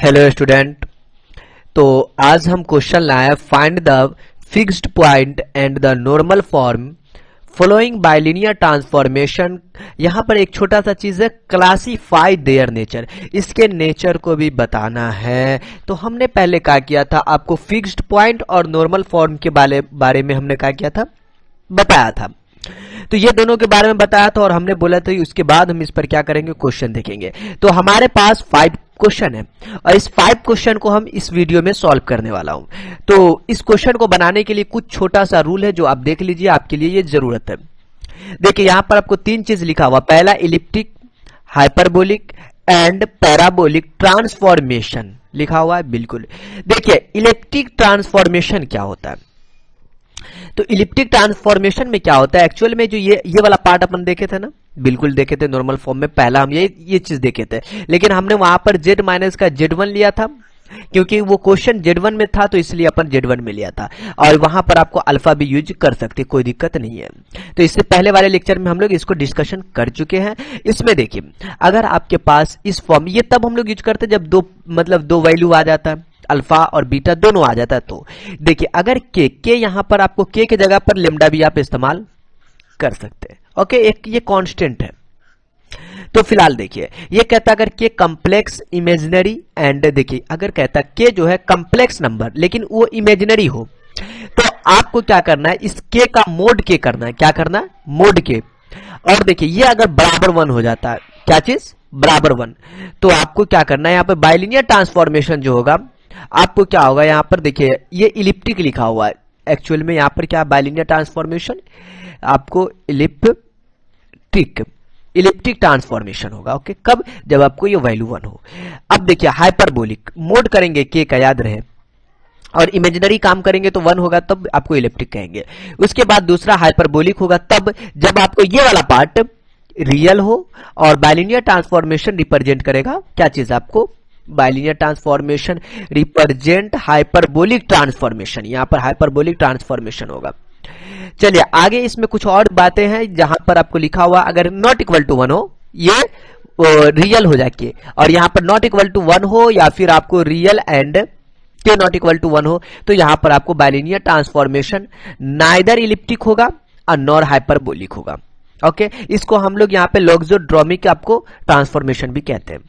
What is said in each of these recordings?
Hello student. तो आज हम क्वेश्चन लाए find the fixed point and the normal form following bilinear transformation. यहां पर एक छोटा सा चीज है, क्लासीफाई देयर नेचर, इसके नेचर को भी बताना है। तो हमने पहले क्या किया था, आपको फिक्स्ड पॉइंट और नॉर्मल फॉर्म के बारे में हमने क्या किया था, बताया था। तो ये दोनों के बारे में बताया था और हमने बोला था उसके बाद हम इस पर क्या करेंगे, क्वेश्चन देखेंगे। तो हमारे पास 5 क्वेश्चन है और इस 5 क्वेश्चन को हम इस वीडियो में सॉल्व करने वाला हूं। तो इस क्वेश्चन को बनाने के लिए कुछ छोटा सा रूल है जो आप देख लीजिए, आपके लिए ये जरूरत है। देखिए यहां पर आपको 3 चीज लिखा हुआ, पहला elliptic, hyperbolic and parabolic transformation लिखा हुआ है। बिल्कुल देखिए इलिप्टिक ट्रांसफॉर्मेशन क्या होता है। तो इलिप्टिक ट्रांसफॉर्मेशन में क्या होता है, एक्चुअल में जो ये वाला पार्ट अपन देखे थे ना, बिल्कुल देखे थे नॉर्मल फॉर्म में, पहला हम ये चीज देखे थे, लेकिन हमने वहां पर z माइनस का z1 लिया था क्योंकि वो क्वेश्चन z1 में था, तो इसलिए अपन z1 में लिया था। और वहां पर आपको अल्फा भी यूज कर सकते, कोई दिक्कत नहीं है। तो इससे पहले वाले लेक्चर में हम लोग इसको डिस्कशन कर चुके हैं। इसमें देखिए अगर आपके पास इस फॉर्म, ये तब हम लोग यूज करते जब दो वैल्यू आ जाता है, अल्फा और बीटा दोनों आ जाता है। तो देखिए अगर के यहां पर आपको के की जगह पर लेमडा भी आप इस्तेमाल कर सकते हैं। ओके, एक ये कांस्टेंट है। तो फिलहाल देखिए ये कहता अगर के कॉम्प्लेक्स इमेजिनरी एंड, देखिए अगर कहता के जो है कॉम्प्लेक्स नंबर लेकिन वो इमेजिनरी हो, तो आपको क्या करना है, इस के का मोड के करना है। क्या करना है, मोड के। और देखिए ये अगर बराबर 1 हो जाता है, क्या चीज बराबर 1, तो आपको क्या करना है, यहाँ पे बाइलिनियर ट्रांसफॉर्मेशन जो होगा, आपको क्या होगा, यहां पर देखिए ये इलिप्टिक लिखा हुआ है, एक्चुअल में यहां पर क्या बाइलिनियर ट्रांसफॉर्मेशन, आपको इलिप्टिक ट्रांसफॉर्मेशन होगा। ओके, कब, जब आपको ये वैल्यू 1 हो। अब देखिए हाइपरबोलिक मोड करेंगे के का, याद रहे, और इमेजिनरी काम करेंगे तो 1 होगा, तब आपको इलिप्टिक कहेंगे। उसके बाद दूसरा हाइपरबोलिक होगा तब जब आपको ये वाला पार्ट रियल हो, और बाइलिनियर ट्रांसफॉर्मेशन रिप्रेजेंट करेगा क्या चीज, आपको bilinear transformation represent hyperbolic transformation, यहां पर हाइपरबोलिक ट्रांसफॉर्मेशन होगा। चलिए आगे इसमें कुछ और बातें हैं, जहां पर आपको लिखा हुआ अगर नॉट इक्वल टू 1 हो, ये रियल हो जाके, और यहां पर नॉट इक्वल टू 1 हो या फिर आपको रियल एंड के नॉट इक्वल टू 1 हो, तो यहां पर आपको बाइलिनियर ट्रांसफॉर्मेशन नाइदर इलिप्टिक होगा और नॉर हाइपरबोलिक होगा। ओके, इसको हम लोग यहाँ पे लॉगरिथमिक आपको ट्रांसफॉर्मेशन भी कहते हैं।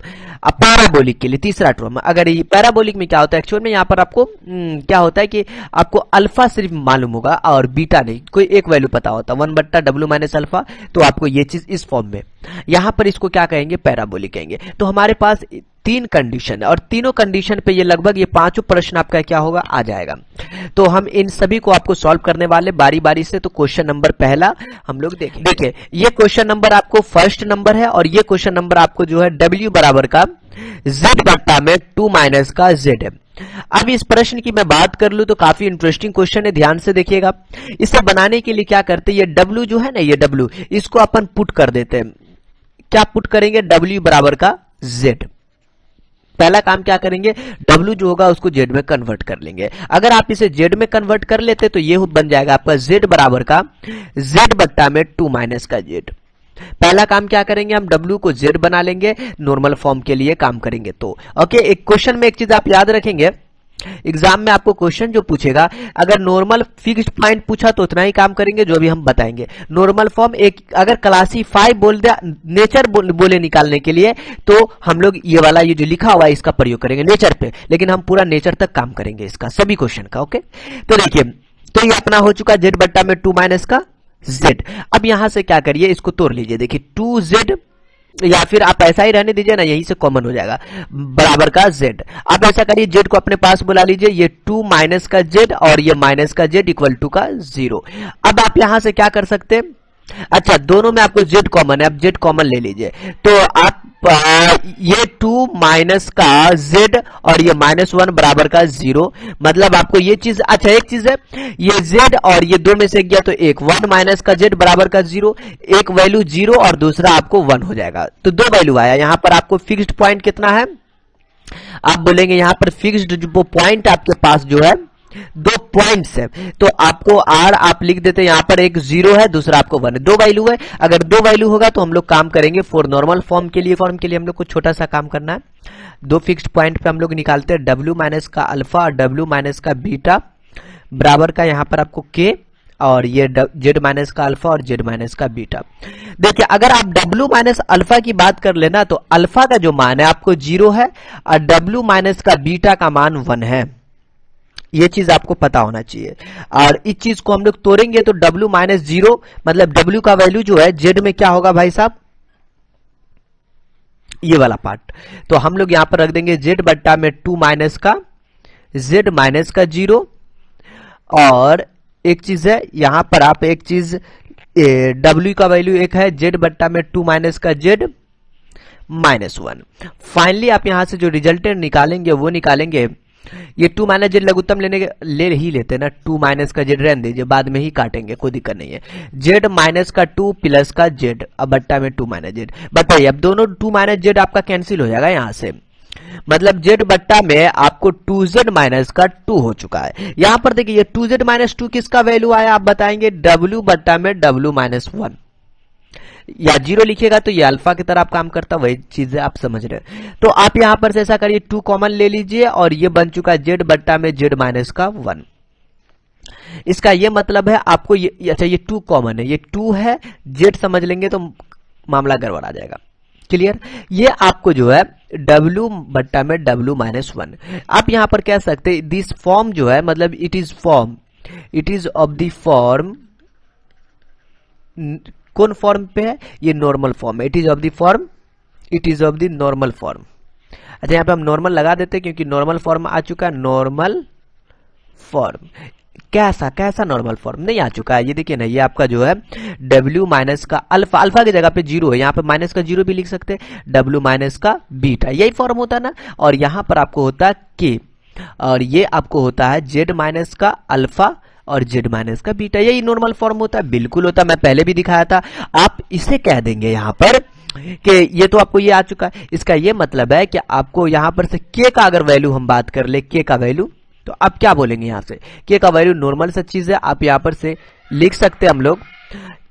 अब पैराबोलिक के लिए तीसरा टर्म, अगर ये पैराबोलिक में क्या होता है, एक्चुअल में यहाँ पर आपको क्या होता है कि आपको अल्फा सिर्फ मालूम होगा और बीटा नहीं, कोई एक वैल्यू पता होता है 1/w माइनस अल्फा, तो आपको ये चीज इस फॉर्म में, यहां पर इसको क्या कहेंगे, पैराबोलिक कहेंगे। तो हमारे पास 3 कंडीशन है और तीनों कंडीशन पे ये लगभग ये 5 प्रश्न आपका क्या होगा, आ जाएगा। तो हम इन सभी को आपको सॉल्व करने वाले बारी बारी से। तो क्वेश्चन नंबर पहला हम लोग देखें। देखिए ये क्वेश्चन नंबर आपको फर्स्ट नंबर है और ये क्वेश्चन नंबर आपको जो है w बराबर का z बट्टा में 2 माइनस का z है। अब इस प्रश्न की मैं बात कर लूं तो काफी इंटरेस्टिंग क्वेश्चन है, ध्यान से देखिएगा। इसे बनाने के लिए क्या करते हैं, ये w जो है ना, ये w, इसको अपन पुट कर देते हैं। क्या पुट करेंगे, w बराबर का z। पहला काम क्या करेंगे, w जो होगा उसको z में कन्वर्ट कर लेंगे। अगर आप इसे z में कन्वर्ट कर लेते तो ये बन जाएगा आपका z बराबर का z बट्टा में 2 माइनस का z। पहला काम क्या करेंगे, हम w को z बना लेंगे, नॉर्मल फॉर्म के लिए काम करेंगे। तो ओके, एक क्वेश्चन में एक चीज आप याद रखेंगे, एग्जाम में आपको क्वेश्चन जो पूछेगा, अगर नॉर्मल फिक्स्ड पॉइंट पूछा तो उतना ही काम करेंगे जो भी हम बताएंगे। नॉर्मल फॉर्म एक अगर क्लासीफाई बोल दे, नेचर बोले निकालने के लिए, तो हम लोग ये वाला ये जो लिखा हुआ है इसका प्रयोग करेंगे नेचर पे, लेकिन हम पूरा नेचर तक काम करेंगे इसका, सभी क्वेश्चन का। ओके, तो देखिए तो ये अपना हो चुका z बट्टा में 2 माइनस का z। अब यहां से क्या करिए, इसको तोड़ लीजिए। देखिए 2z, या फिर आप ऐसा ही रहने दीजिए ना, यहीं से कॉमन हो जाएगा, बराबर का z। अब ऐसा करिए, z को अपने पास बुला लीजिए, ये 2 माइनस का z और ये माइनस का z इक्वल टू का 0। अब आप यहां से क्या कर सकते हैं, अच्छा दोनों में आपको z कॉमन है, अब z कॉमन ले लीजिए, तो आप ये 2 माइनस का z और ये -1 बराबर का 0, मतलब आपको ये चीज, अच्छा एक चीज है, ये z और ये 2 में से गया तो 1 माइनस का z बराबर का 0, एक वैल्यू 0 और दूसरा आपको 1 हो जाएगा, तो 2 वैल्यू आया। यहां पर आपको फिक्स्ड पॉइंट कितना है, आप बोलेंगे यहां पर फिक्स्ड जो पॉइंट आपके पास जो है 2 पॉइंट्स है, तो आपको r आप लिख देते हैं, यहां पर एक 0 है, दूसरा आपको 1 है, 2 वैल्यू है। अगर 2 वैल्यू होगा तो हम लोग काम करेंगे फॉर नॉर्मल फॉर्म के लिए हम लोग को छोटा सा काम करना है। दो फिक्स्ड पॉइंट पे हम लोग निकालते हैं W माइनस का अल्फा और W माइनस का बीटा बराबर का यहाँ पर आपको K और ये Z माइनस का अल्फा और Z माइनस का बीटा। देखिए अगर आप W माइनस अल्फा की बात कर लेना तो अल्फा का जो मान है आपको 0 है और W माइनस का बीटा का मान 1 है। ये चीज आपको पता होना चाहिए और इस चीज को हम लोग तोड़ेंगे तो W माइनस 0 मतलब W का वैल्यू जो है Z में क्या होगा भाई साहब, ये वाला पार्ट। तो हम लोग यहां पर रख देंगे Z बट्टा में 2 माइनस का Z माइनस का 0 और एक चीज है यहां पर आप एक चीज W का वैल्यू एक है Z बट्टा में 2 माइनस का Z माइनस 1। फाइनली आप यहां से जो रिजल्टेंट निकालेंगे वो निकालेंगे ये 2 माइनस जेड लघुत्तम ले ही लेते हैं ना, 2 माइनस का जेड रहने दीजिए, बाद में ही काटेंगे, कोई दिक्कत नहीं है। जेड माइनस का 2 प्लस का जेड अब बट्टा में 2 माइनस जेड। बताइए अब दोनों 2 माइनस जेड आपका कैंसिल हो जाएगा यहां से, मतलब जेड बट्टा में आपको 2z माइनस का 2 हो चुका है। यहां पर देखिए ये 2z माइनस 2 किसका वैल्यू आया आप बताएंगे, w बट्टा में w माइनस 1 या 0 लिखिएगा तो ये अल्फा की तरह आप काम करता, वही चीजें आप समझ रहे हैं। तो आप यहां पर से ऐसा करिए 2 कॉमन ले लीजिए और ये बन चुका है जेड बट्टा में जेड माइनस का 1। इसका ये मतलब है आपको ये अच्छा ये 2 कॉमन है, ये 2 है, जेड समझ लेंगे तो मामला गड़बड़ आ जाएगा। क्लियर, ये आपको जो है w बट्टा में w माइनस 1 आप यहां पर कह सकते हैं दिस फॉर्म जो है मतलब it is of the form, कौन फॉर्म पे है, ये नॉर्मल फॉर्म है, it is of the normal form. अच्छा यहाँ पे हम नॉर्मल लगा देते हैं क्योंकि नॉर्मल फॉर्म आ चुका है, नॉर्मल फॉर्म कैसा नॉर्मल फॉर्म नहीं आ चुका है, ये देखिए ना, ये आपका जो है w माइनस का अल्फा की जगह पे 0 है, यहाँ पे माइनस का 0 भी लिख सकते हैं, w माइनस का बीटा, यही फॉर्म होता है ना। और यहाँ पर आपको होता है k और ये आपको होता है z माइनस का अल्फा और z माइनस का बीटा, यही नॉर्मल फॉर्म होता है, बिल्कुल होता है, मैं पहले भी दिखाया था। आप इसे कह देंगे यहाँ पर कि ये तो आपको ये आ चुका है, इसका ये मतलब है कि आपको यहाँ पर से k का अगर वैल्यू हम बात कर ले, k का वैल्यू, तो आप क्या बोलेंगे यहाँ से, k का वैल्यू नॉर्मल सा चीज है, आप यहाँ पर से लिख सकते हैं हम लोग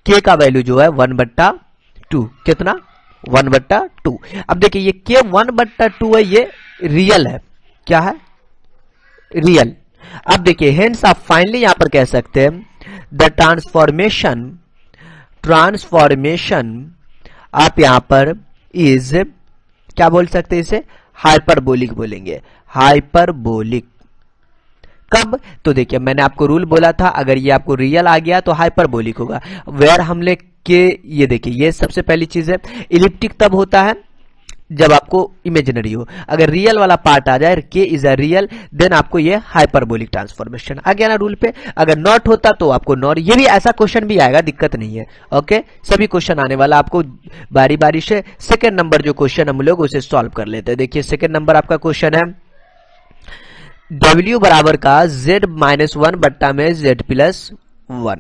k का वैल्यू जो है 1/2, कितना 1/2। अब देखिए ये k 1/2 है, ये रियल है, क्या है रियल। अब देखिए हेंस आप फाइनली यहां पर कह सकते हैं द ट्रांसफॉर्मेशन आप यहां पर इज क्या बोल सकते हैं, इसे हाइपरबोलिक बोलेंगे, हाइपरबोलिक। कब, तो देखिए मैंने आपको रूल बोला था अगर ये आपको रियल आ गया तो हाइपरबोलिक होगा, वेयर हमले के, ये देखिए ये सबसे पहली चीज है। इलिप्टिक तब होता है जब आपको इमेजिनरी हो, अगर रियल वाला पार्ट आ जाए k is a real then आपको ये हाइपरबोलिक ट्रांसफॉर्मेशन आ गया ना रूल पे। अगर नॉट होता तो आपको नॉट, ये भी ऐसा क्वेश्चन भी आएगा, दिक्कत नहीं है। ओके सभी क्वेश्चन आने वाला, आपको बारी बारी से सेकंड नंबर जो क्वेश्चन हम लोग उसे सॉल्व कर लेते हैं। देखिए सेकंड नंबर आपका क्वेश्चन है w बराबर का z माइनस 1 बट्टा में z प्लस 1।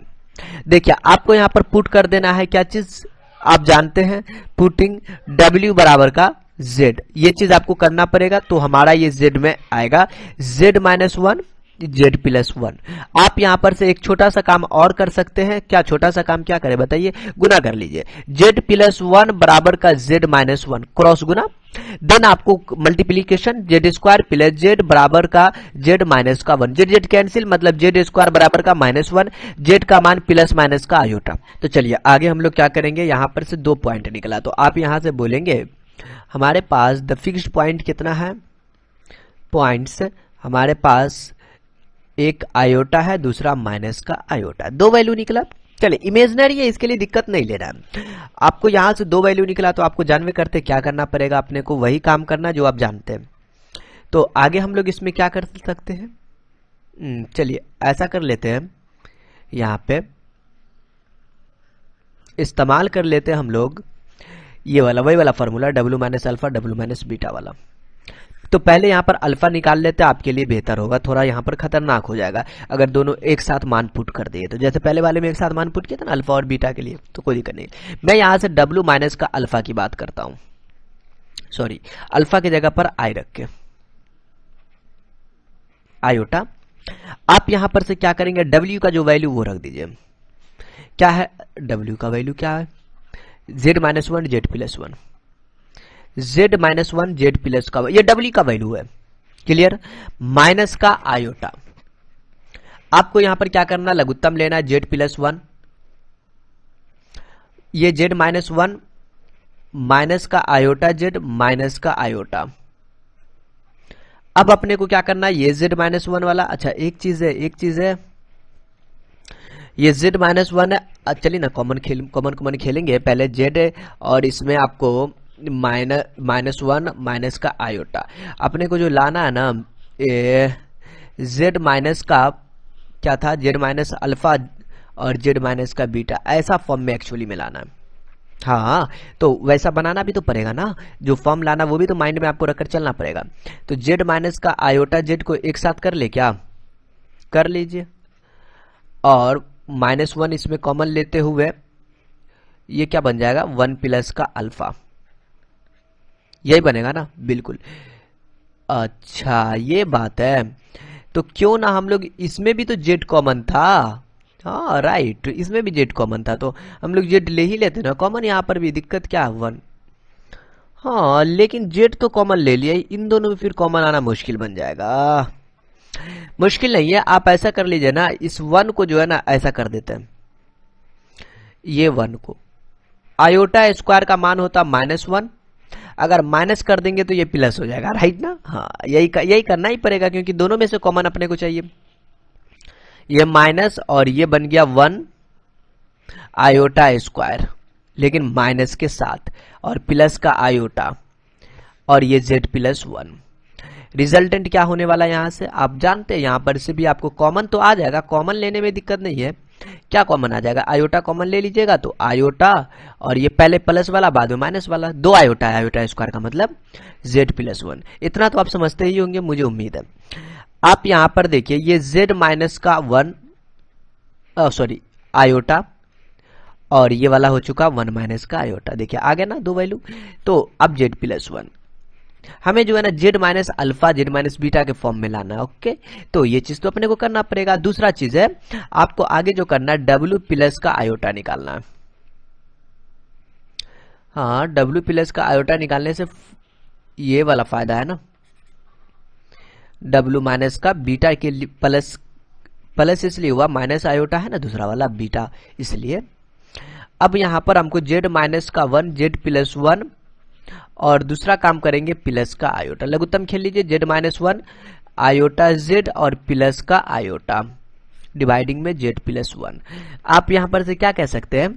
देखिए आपको यहां पर पुट कर देना है, क्या चीज आप जानते हैं, पुटिंग w बराबर का z, ये चीज आपको करना पड़ेगा, तो हमारा ये z में आएगा z माइनस 1 z प्लस 1। आप यहां पर से एक छोटा सा काम और कर सकते हैं, क्या छोटा सा काम क्या करें बताइए, गुना कर लीजिए, z प्लस 1 बराबर का z माइनस 1 क्रॉस गुना, देन आपको multiplication Z square plus Z बराबर का जेड माइनस का 1, जेड कैंसिल मतलब जेड स्क्वायर बराबर का -1, जेड का मान प्लस माइनस का आयोटा। तो चलिए आगे हम लोग क्या करेंगे, यहां पर से 2 पॉइंट निकला तो आप यहां से बोलेंगे हमारे पास द फिक्स्ड पॉइंट कितना है, पॉइंट्स हमारे पास एक आयोटा है, दूसरा माइनस का आयोटा, 2 वैल्यू निकला। चलिए इमेजिनरी है इसके लिए दिक्कत नहीं ले रहा, आपको यहां से 2 वैल्यू निकला तो आपको जानवे करते क्या करना पड़ेगा, अपने को वही काम करना जो आप जानते हैं। तो आगे हम लोग इसमें क्या कर सकते हैं, चलिए ऐसा कर लेते हैं, यहां पे इस्तेमाल कर लेते हैं हम लोग ये वाला वही वाला formula w minus alpha w minus beta वाला। तो पहले यहां पर अल्फा निकाल लेते हैं, आपके लिए बेहतर होगा, थोड़ा यहां पर खतरनाक हो जाएगा अगर दोनों एक साथ मान पुट कर दिए तो, जैसे पहले वाले में एक साथ मान पुट किया था ना अल्फा और बीटा के लिए, तो कोई दिक्कत नहीं। मैं यहां से w माइनस का अल्फा की बात करता हूं, सॉरी अल्फा की जगह पर आई रख के आयोटा। आप यहां पर से क्या करेंगे, w का जो वैल्यू वो रख दीजिए, क्या है w का वैल्यू क्या है, z minus 1 z plus 1, Z minus one Z plus का, ये डब्ल्यू का वैल्यू है, क्लियर, माइनस का आयोटा। आपको यहां पर क्या करना, लघुत्तम लेना है जेड प्लस वन, ये जेड माइनस वन माइनस का आयोटा जेड माइनस का आयोटा। अब अपने को क्या करना है, ये जेड माइनस वन वाला, अच्छा एक चीज है ये जेड माइनस वन है, चलिए ना कॉमन खेलेंगे पहले जेड, और इसमें आपको माइनस वन माइनस का आयोटा। अपने को जो लाना है ना, जेड माइनस का क्या था, जेड माइनस अल्फा और जेड माइनस का बीटा, ऐसा फॉर्म में एक्चुअली में लाना है। हाँ, तो वैसा बनाना भी तो पड़ेगा ना, जो फॉर्म लाना वो भी तो माइंड में आपको रखकर चलना पड़ेगा। तो जेड माइनस का आयोटा जेड को एक साथ कर ले, क्या कर लीजिए, और माइनस वन इसमें कॉमन लेते हुए ये क्या बन जाएगा, वन प्लस का अल्फा, यही बनेगा ना, बिल्कुल। अच्छा ये बात है, तो क्यों ना हम लोग, इसमें भी तो जेड कॉमन था, हाँ राइट, इसमें भी जेड कॉमन था, तो हम लोग जेड ले ही लेते ना कॉमन, यहाँ पर भी दिक्कत क्या है, वन। हाँ लेकिन जेड तो कॉमन ले लिया, इन दोनों में फिर कॉमन आना मुश्किल बन जाएगा। मुश्किल नहीं है, आप ऐसा कर लीजिए ना, इस वन को जो है ना ऐसा कर देते हैं, ये वन को आयोटा स्क्वायर का मान होता माइनस वन, अगर माइनस कर देंगे तो ये प्लस हो जाएगा, राइट ना। हाँ यही करना ही पड़ेगा, क्योंकि दोनों में से कॉमन अपने को चाहिए। ये माइनस और ये बन गया वन आयोटा स्क्वायर, लेकिन माइनस के साथ, और प्लस का आयोटा, और ये जेड प्लस वन। रिजल्टेंट क्या होने वाला है, यहां से आप जानते हैं, यहां पर से भी आपको कॉमन तो आ जाएगा, कॉमन लेने में दिक्कत नहीं है। क्या कॉमन आ जाएगा, आयोटा कॉमन ले लीजिएगा, तो आयोटा और ये पहले प्लस वाला बाद में माइनस वाला, दो आयोटा है, आयोटा स्क्वायर का मतलब जेड प्लस वन। इतना तो आप समझते ही होंगे, मुझे उम्मीद है। आप यहां पर देखिए, ये जेड माइनस का वन, सॉरी आयोटा, और ये वाला हो चुका वन माइनस का आयोटा, देखिए आ गया ना दो वैल्यू। तो अब जेड प्लस वन हमें जो है ना Z minus alpha Z minus beta के फॉर्म में लाना है, ओके। तो ये चीज तो अपने को करना पड़ेगा। दूसरा चीज है, आपको आगे जो करना है डब्ल्यू प्लस का आयोटा निकालना है। हाँ डब्ल्यू प्लस का आयोटा निकालने से ये वाला फायदा है ना, डब्ल्यू माइनस का बीटा के प्लस, प्लस इसलिए हुआ माइनस आयोटा है ना दूसरा वाला बीटा, इसलिए। अब यहां पर हमको जेड माइनस का वन जेड प्लस वन, और दूसरा काम करेंगे प्लस का आयोटा। लघुत्तम खेल लीजिए, Z minus one iota Z और प्लस का आयोटा, डिवाइडिंग में जेड प्लस वन। आप यहां पर से क्या कह सकते हैं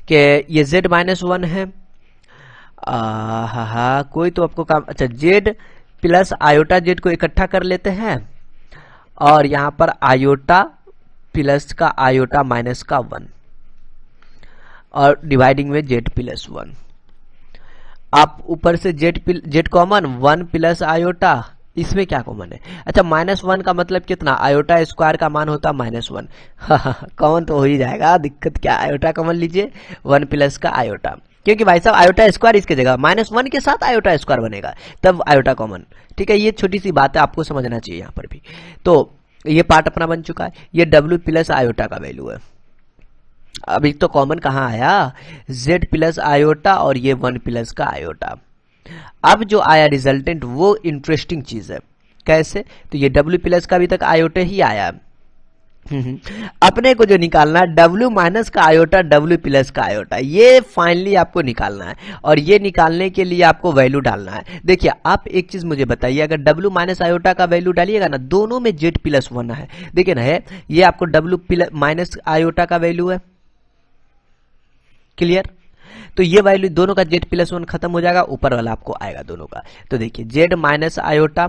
कि ये जेड माइनस वन है, कोई तो आपको काम, अच्छा जेड प्लस आयोटा जेड को इकट्ठा कर लेते हैं, और यहां पर आयोटा प्लस का आयोटा माइनस का वन, और डिवाइडिंग में जेड प्लस वन। आप ऊपर से Z common, one plus iota, इसमें क्या कॉमन है, अच्छा माइनस वन का मतलब कितना, आयोटा स्क्वायर का मान होता माइनस वन, कॉमन तो हो ही जाएगा, दिक्कत क्या, आयोटा कॉमन लीजिए, वन प्लस का आयोटा, क्योंकि भाई साहब आयोटा स्क्वायर इसके जगह माइनस वन के साथ आयोटा स्क्वायर बनेगा, तब आयोटा कॉमन, ठीक है। ये छोटी सी बात है, आपको समझना चाहिए यहाँ पर भी। तो ये पार्ट अपना बन चुका है, ये डब्ल्यू प्लस आयोटा का वैल्यू है। अभी तो कॉमन कहाँ आया, z प्लस आयोटा और ये वन प्लस का आयोटा। अब जो आया रिजल्टेंट वो इंटरेस्टिंग चीज है, कैसे, तो ये w प्लस का अभी तक आयोटा ही आया। अपने को जो निकालना है w माइनस का आयोटा w प्लस का आयोटा, ये फाइनली आपको निकालना है, और ये निकालने के लिए आपको वैल्यू डालना है। देखिए आप एक चीज मुझे बताइए, अगर w माइनस आयोटा का वैल्यू डालिएगा ना, दोनों में z प्लस वन है, देखिए ना है, ये आपको w माइनस आयोटा का वैल्यू है, क्लियर। तो ये वैल्यू दोनों का जेड प्लस वन खत्म हो जाएगा, ऊपर वाला आपको आएगा दोनों का। तो देखिए जेड माइनस आयोटा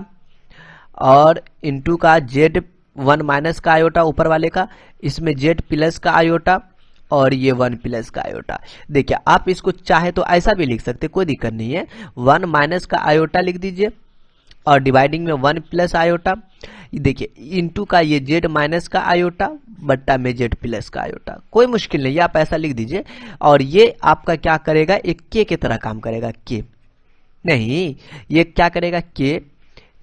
और इनटू का जेड वन माइनस का आयोटा ऊपर वाले का, इसमें जेड प्लस का आयोटा और ये वन प्लस का आयोटा। देखिए आप इसको चाहे तो ऐसा भी लिख सकते, कोई दिक्कत नहीं है, वन माइनस का आयोटा लिख दीजिए और डिवाइडिंग में वन प्लस आयोटा। देखिए इनटू का ये जेड माइनस का आयोटा बट्टा में जेड प्लस का आयोटा, कोई मुश्किल नहीं है, आप ऐसा लिख दीजिए। और ये आपका क्या करेगा, एक के की तरह काम करेगा, के नहीं, ये क्या करेगा, के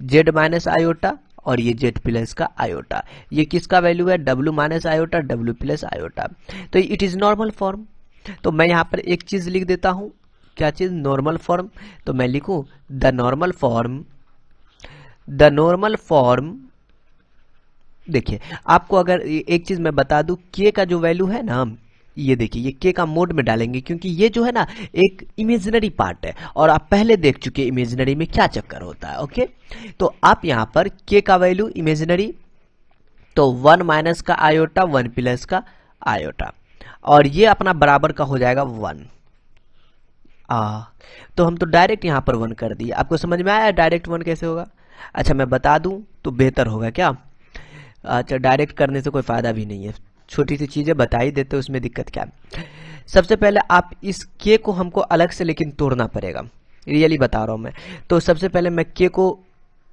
जेड माइनस आयोटा और ये जेड प्लस का आयोटा, ये किसका वैल्यू है, W minus iota W plus iota. तो इट इज नॉर्मल फॉर्म। तो मैं यहां पर एक चीज लिख देता हूं, क्या चीज, नॉर्मल फॉर्म। तो मैं लिखूं द नॉर्मल फॉर्म। देखिए आपको अगर एक चीज मैं बता दूं, के का जो वैल्यू है ना, ये देखिए ये के का मोड में डालेंगे, क्योंकि ये जो है ना एक इमेजिनरी पार्ट है और आप पहले देख चुके इमेजिनरी में क्या चक्कर होता है। ओके, तो आप यहां पर के का वैल्यू इमेजिनरी, तो 1 माइनस का आयोटा 1 प्लस का आयोटा, और ये अपना बराबर का हो जाएगा 1। तो हम तो डायरेक्ट यहां पर 1 कर दिए। आपको समझ में आया डायरेक्ट 1 कैसे होगा? अच्छा मैं बता दूं तो बेहतर होगा क्या? अच्छा डायरेक्ट करने से कोई फायदा भी नहीं है, छोटी सी चीजें बता ही देते, उसमें दिक्कत क्या है। सबसे पहले आप इस के को हमको अलग से लेकिन तोड़ना पड़ेगा, रियली बता रहा हूं मैं। तो सबसे पहले मैं के को,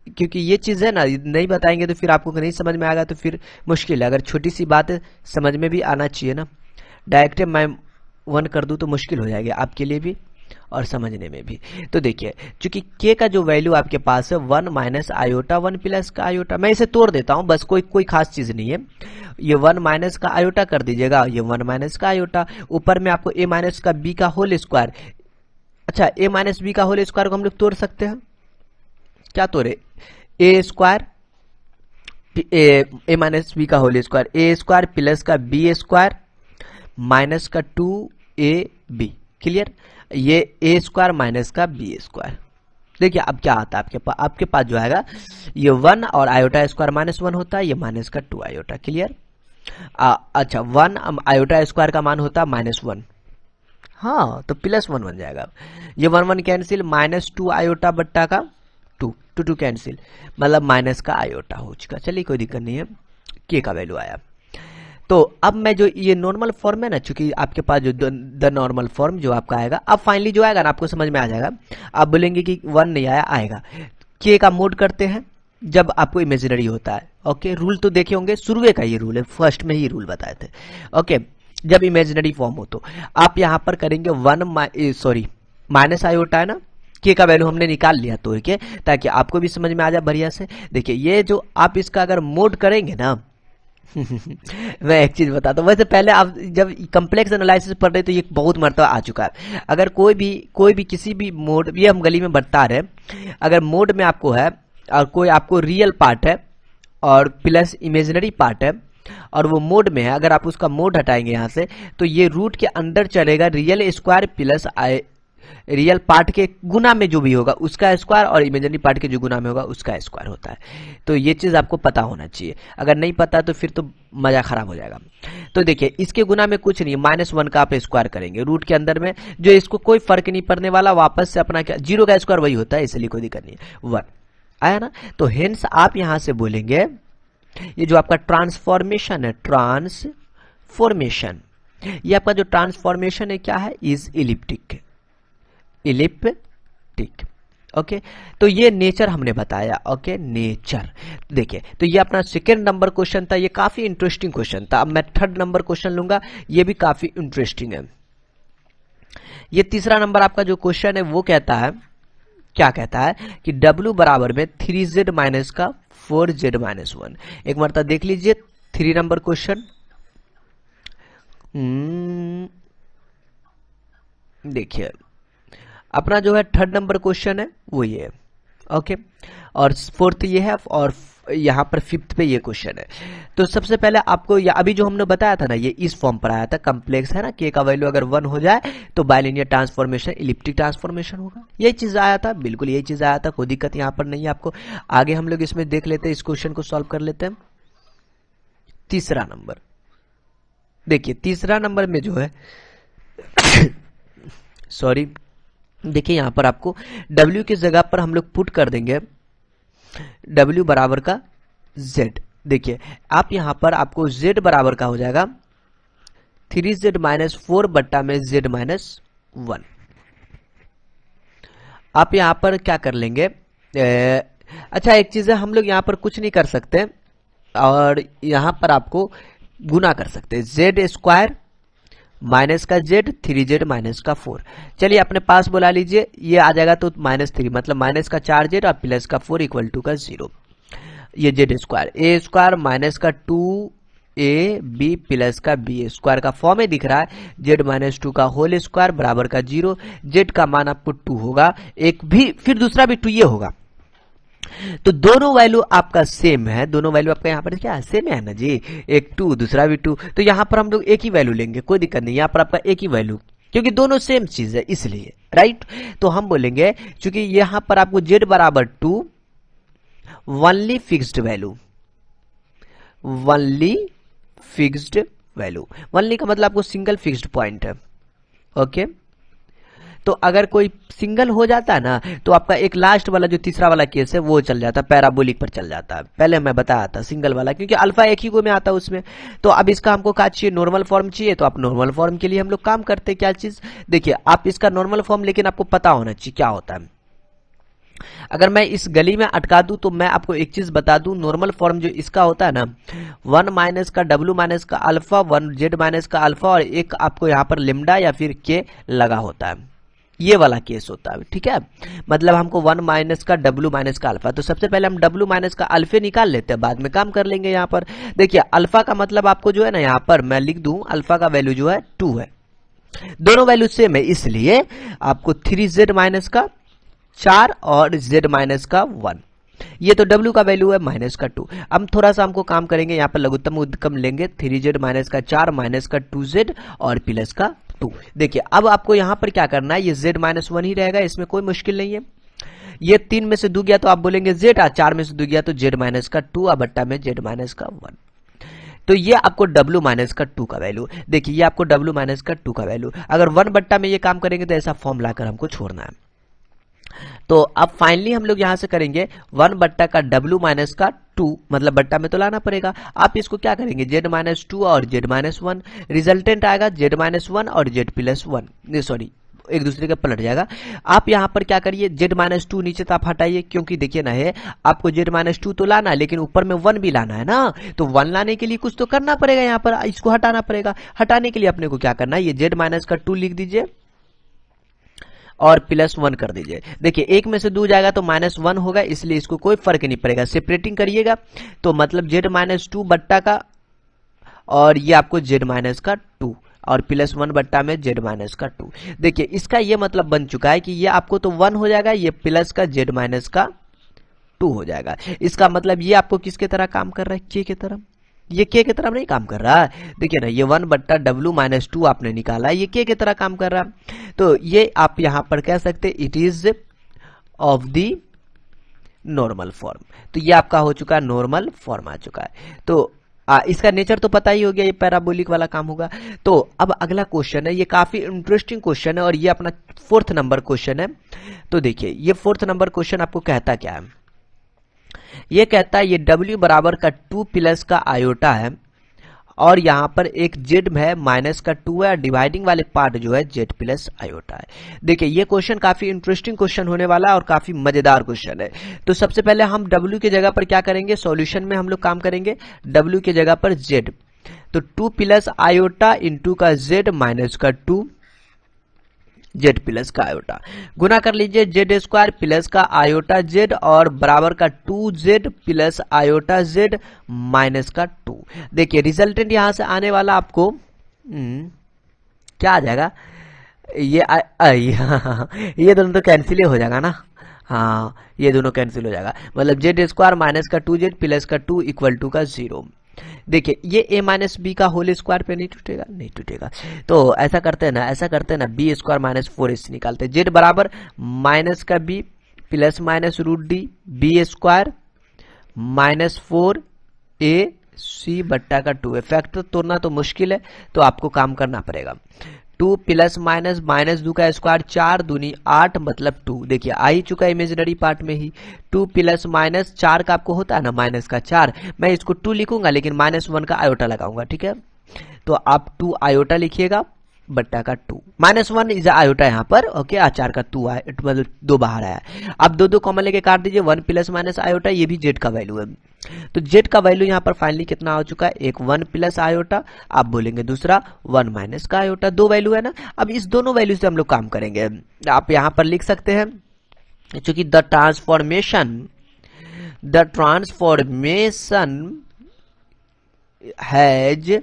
क्योंकि ये चीज है ना नहीं बताएंगे तो फिर आपको नहीं समझ में आएगा, तो फिर मुश्किल है। अगर छोटी सी बात समझ में भी आना चाहिए ना, डायरेक्ट मैं 1 कर दूं तो मुश्किल हो जाएगी आपके लिए भी और समझने में भी। तो देखिए चूंकि के का जो वैल्यू आपके पास है 1 माइनस आयोटा 1 प्लस का आयोटा, मैं इसे तोड़ देता हूं, बस कोई खास चीज नहीं है। ये 1 माइनस का आयोटा कर दीजिएगा, ये 1 माइनस का आयोटा, ऊपर में आपको ए माइनस का बी का होल स्क्वायर। अच्छा ए माइनस बी का होल स्क्वायर को हम लोग तोड़ सकते हैं, क्या तोड़े, ए स्क्वायर ए माइनस बी का होल स्क्वायर, ए स्क्वायर प्लस का बी स्क्वायर माइनस का 2ab, क्लियर। ये ए स्क्वायर माइनस का बी स्क्वायर। देखिए अब क्या आता है आपके पास जो आएगा ये 1 और आयोटा स्क्वायर -1 होता है, ये माइनस का 2 आयोटा, क्लियर। अच्छा 1 आयोटा स्क्वायर का मान होता है -1, हाँ तो +1 बन जाएगा। ये 1 1 कैंसिल, -2 आयोटा बट्टा का 2 2 कैंसिल, मतलब माइनस का आयोटा हो चुका। चलिए कोई दिक्कत नहीं है, के का वैल्यू आया। तो अब मैं जो ये नॉर्मल फॉर्म है ना, चूंकि आपके पास जो द नॉर्मल फॉर्म जो आपका आएगा, अब फाइनली जो आएगा ना आपको समझ में आ जाएगा। आप बोलेंगे कि 1 नहीं आया, आएगा। के का मोड करते हैं जब आपको इमेजिनरी होता है। ओके, रूल तो देखे होंगे, शुरू का ये रूल है, फर्स्ट में ही रूल बताए थे। ओके, जब इमेजिनरी फॉर्म हो तो आप यहां पर करेंगे माइनस आयोटा है ना, के का वैल्यू हमने निकाल लिया तोड़ के, ताकि आपको भी समझ में आ जाए बढ़िया से। देखिए ये जो आप इसका अगर मोड करेंगे ना मैं एक चीज बताता हूँ, वैसे पहले आप जब कम्प्लेक्स एनालिसिस पढ़ रहे तो ये बहुत मरतबा आ चुका है। अगर कोई भी किसी भी मोड, ये हम गली में बता रहे, अगर मोड में आपको है और कोई आपको रियल पार्ट है और प्लस इमेजिनरी पार्ट है और वो मोड में है, अगर आप उसका मोड हटाएंगे यहाँ से तो ये रूट के अंदर चलेगा real square plus real part के गुना में जो भी होगा उसका स्क्वायर, और इमेजिनरी पार्ट के जो गुना में होगा उसका स्क्वायर होता है। तो ये चीज आपको पता होना चाहिए, अगर नहीं पता तो फिर तो मजा खराब हो जाएगा। तो देखिए इसके गुना में कुछ नहीं, -1 का आप स्क्वायर करेंगे रूट के अंदर में, जो इसको कोई फर्क नहीं पड़ने वाला, वापस से अपना क्या 0 का स्क्वायर वही होता है, इसलिए कोई दिक्कत नहीं है। 1 आया ना, तो हेंस आप यहां से बोलेंगे ये जो आपका ट्रांसफॉर्मेशन है, ट्रांसफॉर्मेशन, ये आपका जो ट्रांसफॉर्मेशन है क्या है, इज इलिप्टिक, इलिप्टिक। ओके, तो ये नेचर हमने बताया। Okay, nature. देखिए तो ये अपना सेकेंड नंबर क्वेश्चन था, ये काफी इंटरेस्टिंग क्वेश्चन था। अब मैं थर्ड नंबर क्वेश्चन लूंगा, ये भी काफी इंटरेस्टिंग है। ये तीसरा नंबर आपका जो क्वेश्चन है वो कहता है, क्या कहता है कि W बराबर में 3z माइनस का 4z माइनस 1। एक मरता देख लीजिए 3 नंबर क्वेश्चन। देखिए अपना जो है थर्ड नंबर क्वेश्चन है वो ये है। ओके, और फोर्थ ये है, और यहाँ पर फिफ्थ पे ये क्वेश्चन है। तो सबसे पहले आपको अभी जो हमने बताया था ना, ये इस फॉर्म पर आया था, कम्प्लेक्स है ना, के का वैल्यू अगर 1 हो जाए तो बाइलिनियर ट्रांसफॉर्मेशन इलिप्टिक ट्रांसफॉर्मेशन होगा, यही चीज आया था, बिल्कुल यही चीज आया था, कोई दिक्कत यहाँ पर नहीं है आपको। आगे हम लोग इसमें देख लेते हैं, इस क्वेश्चन को सॉल्व कर लेते हैं। तीसरा नंबर देखिए, तीसरा नंबर में जो है सॉरी, देखिए यहां पर आपको W की जगह पर हम लोग पुट कर देंगे W बराबर का Z। देखिए आप यहां पर आपको Z बराबर का हो जाएगा 3z माइनस 4 बट्टा में Z माइनस 1। आप यहां पर क्या कर लेंगे, अच्छा एक चीज है, हम लोग यहां पर कुछ नहीं कर सकते और यहां पर आपको गुना कर सकते हैं, Z स्क्वायर माइनस का Z 3z माइनस का 4। चलिए अपने पास बुला लीजिए, ये आ जाएगा तो -3, मतलब माइनस का 4z और प्लस का 4 इक्वल टू का 0। ये Z square, A square minus का 2 ए बी प्लस का बी स्क्वायर का फॉर्म में दिख रहा है, जेड माइनस टू का होल स्क्वायर बराबर का 0, जेड का मान आपको 2 होगा, एक भी फिर दूसरा भी 2 ये होगा। तो दोनों वैल्यू आपका सेम है, दोनों वैल्यू आपका यहाँ पर क्या सेम है ना जी, एक 2 दूसरा भी 2, तो यहाँ पर हम लोग एक ही वैल्यू लेंगे, कोई दिक्कत नहीं, यहाँ पर आपका एक ही वैल्यू, क्योंकि दोनों सेम चीज है इसलिए, राइट। तो हम बोलेंगे क्योंकि यहाँ पर आपको z बराबर 2 only fixed value, only fixed value, only का मतलब आपको सिंगल फिक्स्ड पॉइंट है, ओके। तो अगर कोई सिंगल हो जाता है ना तो आपका एक लास्ट वाला जो तीसरा वाला केस है वो चल जाता है, पैराबोलिक पर चल जाता है, पहले मैं बताया था सिंगल वाला, क्योंकि अल्फा एक ही को में आता है उसमें। तो अब इसका हमको क्या चाहिए, नॉर्मल फॉर्म चाहिए, तो आप नॉर्मल फॉर्म के लिए हम लोग काम करते हैं क्या चीज, देखिए आप इसका नॉर्मल फॉर्म लेकिन आपको पता होना चाहिए क्या होता है। अगर मैं इस गली में अटका दूं तो मैं आपको एक चीज बता दूं, नॉर्मल फॉर्म जो इसका होता है ना, 1 माइनस का w माइनस का अल्फा, 1 z माइनस का अल्फा और एक आपको यहाँ पर लिम्डा या फिर k लगा होता है, ये वाला केस होता है, ठीक है। मतलब हमको 1 माइनस का w माइनस का अल्फा, तो सबसे पहले हम w माइनस का अल्फे निकाल लेते हैं, बाद में काम कर लेंगे। यहाँ पर देखिए अल्फा का मतलब आपको जो है ना, यहाँ पर मैं लिख दूं अल्फा का वैल्यू जो है 2 है, दोनों वैल्यू सेम है, इसलिए आपको 3z माइनस का 4 और z माइनस का 1, ये तो w का वैल्यू है माइनस का 2। अब थोड़ा सा हमको काम करेंगे, यहाँ पर लघुत्तम उद्गम लेंगे, 3z माइनस का 4 माइनस का 2z और प्लस का 2। देखिए अब आपको यहाँ पर क्या करना है, ये z माइनस 1 ही रहेगा, इसमें कोई मुश्किल नहीं है। ये 3 में से 2 गया तो आप बोलेंगे z, 4 में से 2 गया तो z माइनस का 2 और बट्टा में z माइनस का 1। तो ये आपको w माइनस का 2 का वैल्यू, देखिए ये आपको w माइनस का 2 का वैल्यू, अगर 1 बट्टा में ये काम करेंगे तो ऐसा फॉर्म लाकर हमको छोड़ना है। तो अब फाइनली हम लोग यहां से करेंगे 1 बट्टा का w माइनस का 2, मतलब बट्टा में तो लाना पड़ेगा, आप इसको क्या करेंगे z माइनस 2 और z माइनस 1, रिजल्टेंट आएगा z माइनस 1 और z प्लस 1, सॉरी एक दूसरे के पलट जाएगा। आप यहाँ पर क्या करिए, z माइनस 2 नीचे तो आप हटाइए, क्योंकि देखिए ना है आपको z माइनस 2 तो लाना है लेकिन ऊपर में 1 भी लाना है ना, तो 1 लाने के लिए कुछ तो करना पड़ेगा, यहाँ पर इसको हटाना पड़ेगा। हटाने के लिए अपने को क्या करना है, ये z माइनस का 2 लिख दीजिए और प्लस 1 कर दीजिए। देखिए एक में से 2 जाएगा तो माइनस 1 होगा, इसलिए इसको कोई फर्क नहीं पड़ेगा, सेपरेटिंग करिएगा तो मतलब z माइनस 2 बट्टा का और ये आपको z माइनस का 2 और प्लस 1 बट्टा में z माइनस का 2। देखिए इसका ये मतलब बन चुका है कि ये आपको तो 1 हो जाएगा, ये प्लस का z माइनस का 2 हो जाएगा। इसका मतलब ये आपको किसके तरह काम कर रहा है, k की तरह, ये k की तरह नहीं काम कर रहा है। देखिए ना ये 1 बट्टा w माइनस 2 आपने निकाला है, ये k की तरह काम कर रहा है। तो ये आप यहां पर कह सकते it is of the normal form, तो ये आपका हो चुका है, नॉर्मल फॉर्म आ चुका है। तो इसका नेचर तो पता ही हो गया, ये पैराबोलिक वाला काम होगा। तो अब अगला क्वेश्चन है, ये काफी इंटरेस्टिंग क्वेश्चन है और ये अपना 4th नंबर क्वेश्चन है। तो देखिए ये 4th नंबर क्वेश्चन आपको कहता क्या है, ये कहता है ये w बराबर का 2 प्लस का आयोटा है और यहाँ पर एक z है माइनस का 2 है, डिवाइडिंग वाले पार्ट जो है z प्लस आयोटा है। देखिए ये क्वेश्चन काफी इंटरेस्टिंग क्वेश्चन होने वाला है और काफी मजेदार क्वेश्चन है। तो सबसे पहले हम w की जगह पर क्या करेंगे, सॉल्यूशन में हम लोग काम करेंगे w की जगह पर z, तो 2 प्लस आयोटा इंटू का z माइनस का 2 z प्लस का आयोटा, गुना कर लीजिए z स्क्वायर प्लस का आयोटा z और बराबर का 2z plus iota z minus का 2। देखिए रिजल्टेंट यहां से आने वाला आपको क्या आ जाएगा, ये दोनों तो कैंसिल ही हो जाएगा ना, हाँ ये दोनों कैंसिल हो जाएगा, मतलब z स्क्वायर माइनस का 2z प्लस का 2 इक्वल टू का 0। देखिए ये a माइनस बी का होल स्क्वायर पे नहीं टूटेगा, नहीं टूटेगा। तो ऐसा करते हैं ना, ऐसा करते हैं ना, बी स्क्वायर माइनस 4ac निकालते हैं, z बराबर माइनस का b plus minus root D B square minus 4ac बट्टा का 2। फैक्टर तोड़ना तो मुश्किल है तो आपको काम करना पड़ेगा। 2 प्लस माइनस माइनस 2 का स्क्वायर 4 दूनी 8 मतलब 2। देखिए आ ही चुका है इमेजिनरी पार्ट में ही। 2 प्लस माइनस 4 का आपको होता है ना माइनस का 4, मैं इसको 2 लिखूंगा लेकिन माइनस 1 का आयोटा लगाऊंगा, ठीक है। तो आप 2 आयोटा लिखिएगा बट्टा का 2, माइनस 1 इज आयोटा यहाँ पर, ओके। 4 का 2 आया, मतलब 2 बाहर आया। अब 2 कॉमन लेके काट दीजिए, 1 प्लस माइनस आयोटा, ये भी जेड का वैल्यू है। तो जेड का वैल्यू यहाँ पर फाइनली कितना हो चुका है, एक 1 प्लस आयोटा, आप बोलेंगे दूसरा 1 माइनस का आयोटा, 2 वैल्यू है ना। अब इस दोनों वैल्यू से हम लोग काम करेंगे। आप यहाँ पर लिख सकते हैं क्योंकि द ट्रांसफॉर्मेशन हैज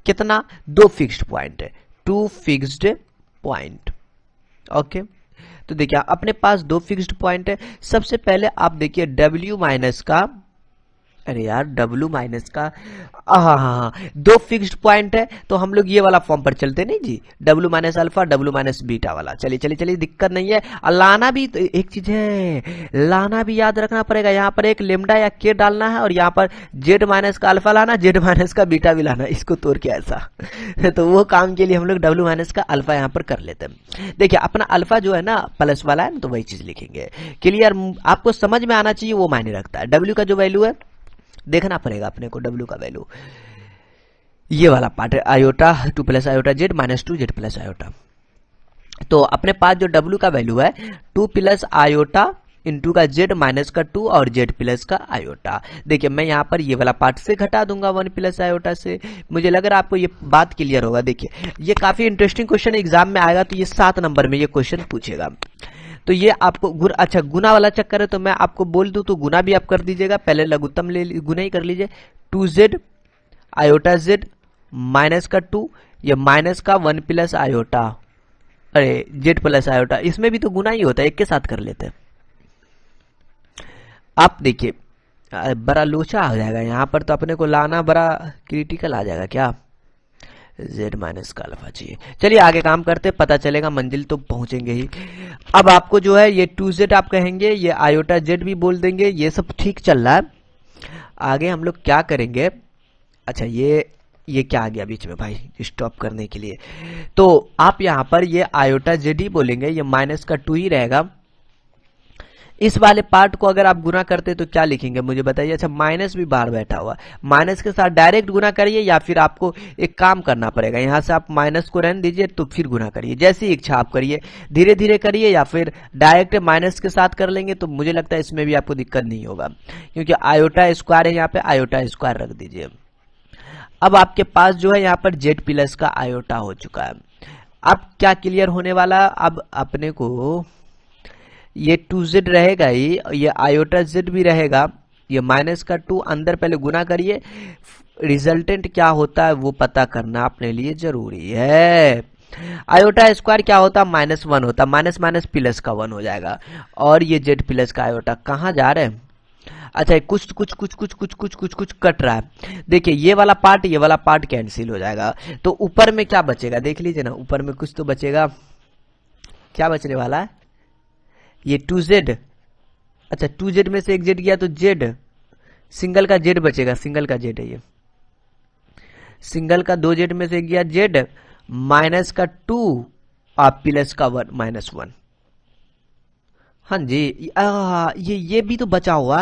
कितना, 2 फिक्स्ड पॉइंट है, 2 फिक्स्ड पॉइंट। ओके, तो देखिए अपने पास 2 फिक्स्ड पॉइंट है। सबसे पहले आप देखिए W माइनस का, अरे यार W माइनस का, हाँ 2 फिक्स्ड पॉइंट है, तो हम लोग ये वाला फॉर्म पर चलते नहीं जी, W minus alpha W minus beta वाला। चलिए चलिए चलिए, दिक्कत नहीं है। और लाना भी तो एक चीज है, लाना भी याद रखना पड़ेगा। यहाँ पर एक लेमडा या के डालना है, और यहाँ पर Z माइनस का अल्फा लाना, Z माइनस का बीटा भी लाना, इसको तोड़ के ऐसा तो वो काम के लिए हम लोग W माइनस का अल्फा यहाँ पर कर लेते हैं। देखिए अपना अल्फा जो है ना प्लस वाला है, तो वही चीज लिखेंगे। क्लियर, आपको समझ में आना चाहिए, वो मायने रखता है। W का जो वैल्यू है देखना पड़ेगा अपने को, W का वैल्यू ये वाला पार्ट है, iota 2 plus iota Z minus 2 Z plus iota. तो अपने पास जो W का वैल्यू है 2 प्लस आयोटा इंटू का Z माइनस का 2 और Z प्लस का आयोटा। देखिए मैं यहाँ पर ये वाला पार्ट से घटा दूंगा 1 प्लस आयोटा से। मुझे लग रहा है आपको ये बात क्लियर होगा। देखिए ये काफी इंटरेस्टिंग क्वेश्चन एग्जाम में आएगा, तो ये 7 नंबर में ये क्वेश्चन पूछेगा। तो ये आपको अच्छा गुना वाला चक्कर है, तो मैं आपको बोल दूं तो गुना भी आप कर दीजिएगा। पहले लघुत्तम ले गुना ही कर लीजिए, 2Z आयोटा Z माइनस का 2, ये माइनस का 1 प्लस आयोटा, अरे Z प्लस आयोटा, इसमें भी तो गुना ही होता है, एक के साथ कर लेते हैं। आप देखिए बड़ा लोचा आ जाएगा यहाँ पर, तो अपने को लाना बड़ा क्रिटिकल आ जाएगा क्या, Z माइनस का अल्फा चाहिए। चलिए आगे काम करते, पता चलेगा, मंजिल तो पहुंचेंगे ही। अब आपको जो है ये 2Z आप कहेंगे, ये आयोटा Z भी बोल देंगे, ये सब ठीक चल रहा है। आगे हम लोग क्या करेंगे, अच्छा ये क्या आ गया बीच में भाई स्टॉप करने के लिए, तो आप यहाँ पर ये आयोटा Z ही बोलेंगे, ये माइनस का 2 ही रहेगा। इस वाले पार्ट को अगर आप गुना करते तो क्या लिखेंगे मुझे बताइए। अच्छा माइनस भी बाहर बैठा हुआ, माइनस के साथ डायरेक्ट गुना करिए, या फिर आपको एक काम करना पड़ेगा, यहाँ से आप माइनस को रहने दीजिए तो फिर गुना करिए, जैसी इच्छा आप करिए, धीरे धीरे करिए, या फिर डायरेक्ट माइनस के साथ कर लेंगे तो मुझे लगता है इसमें भी आपको दिक्कत नहीं होगा, क्योंकि आयोटा स्क्वायर है, यहाँ पे आयोटा स्क्वायर रख दीजिए। अब आपके पास जो है यहाँ पर Z प्लस का आयोटा हो चुका है। अब क्या क्लियर होने वाला, अब अपने को ये 2Z रहेगा ही, ये आयोटा Z भी रहेगा, ये माइनस का 2 अंदर पहले गुना करिए, रिजल्टेंट क्या होता है वो पता करना अपने लिए जरूरी है। आयोटा स्क्वायर क्या होता, -1 होता, माइनस माइनस प्लस का 1 हो जाएगा, और ये Z प्लस का आयोटा कहाँ जा रहे हैं, अच्छा कुछ कुछ कुछ कुछ कुछ कुछ कुछ कुछ कट रहा है। देखिए ये वाला पार्ट कैंसिल हो जाएगा, तो ऊपर में क्या बचेगा देख लीजिए ना, ऊपर में कुछ तो बचेगा, क्या बचने वाला है, ये 2Z, अच्छा 2Z में से एक Z गया तो Z, सिंगल का Z बचेगा, सिंगल का Z है ये, सिंगल का 2Z में से एक गया Z, माइनस का 2 और प्लस का 1 -1। हाँ जी ये भी तो बचा हुआ,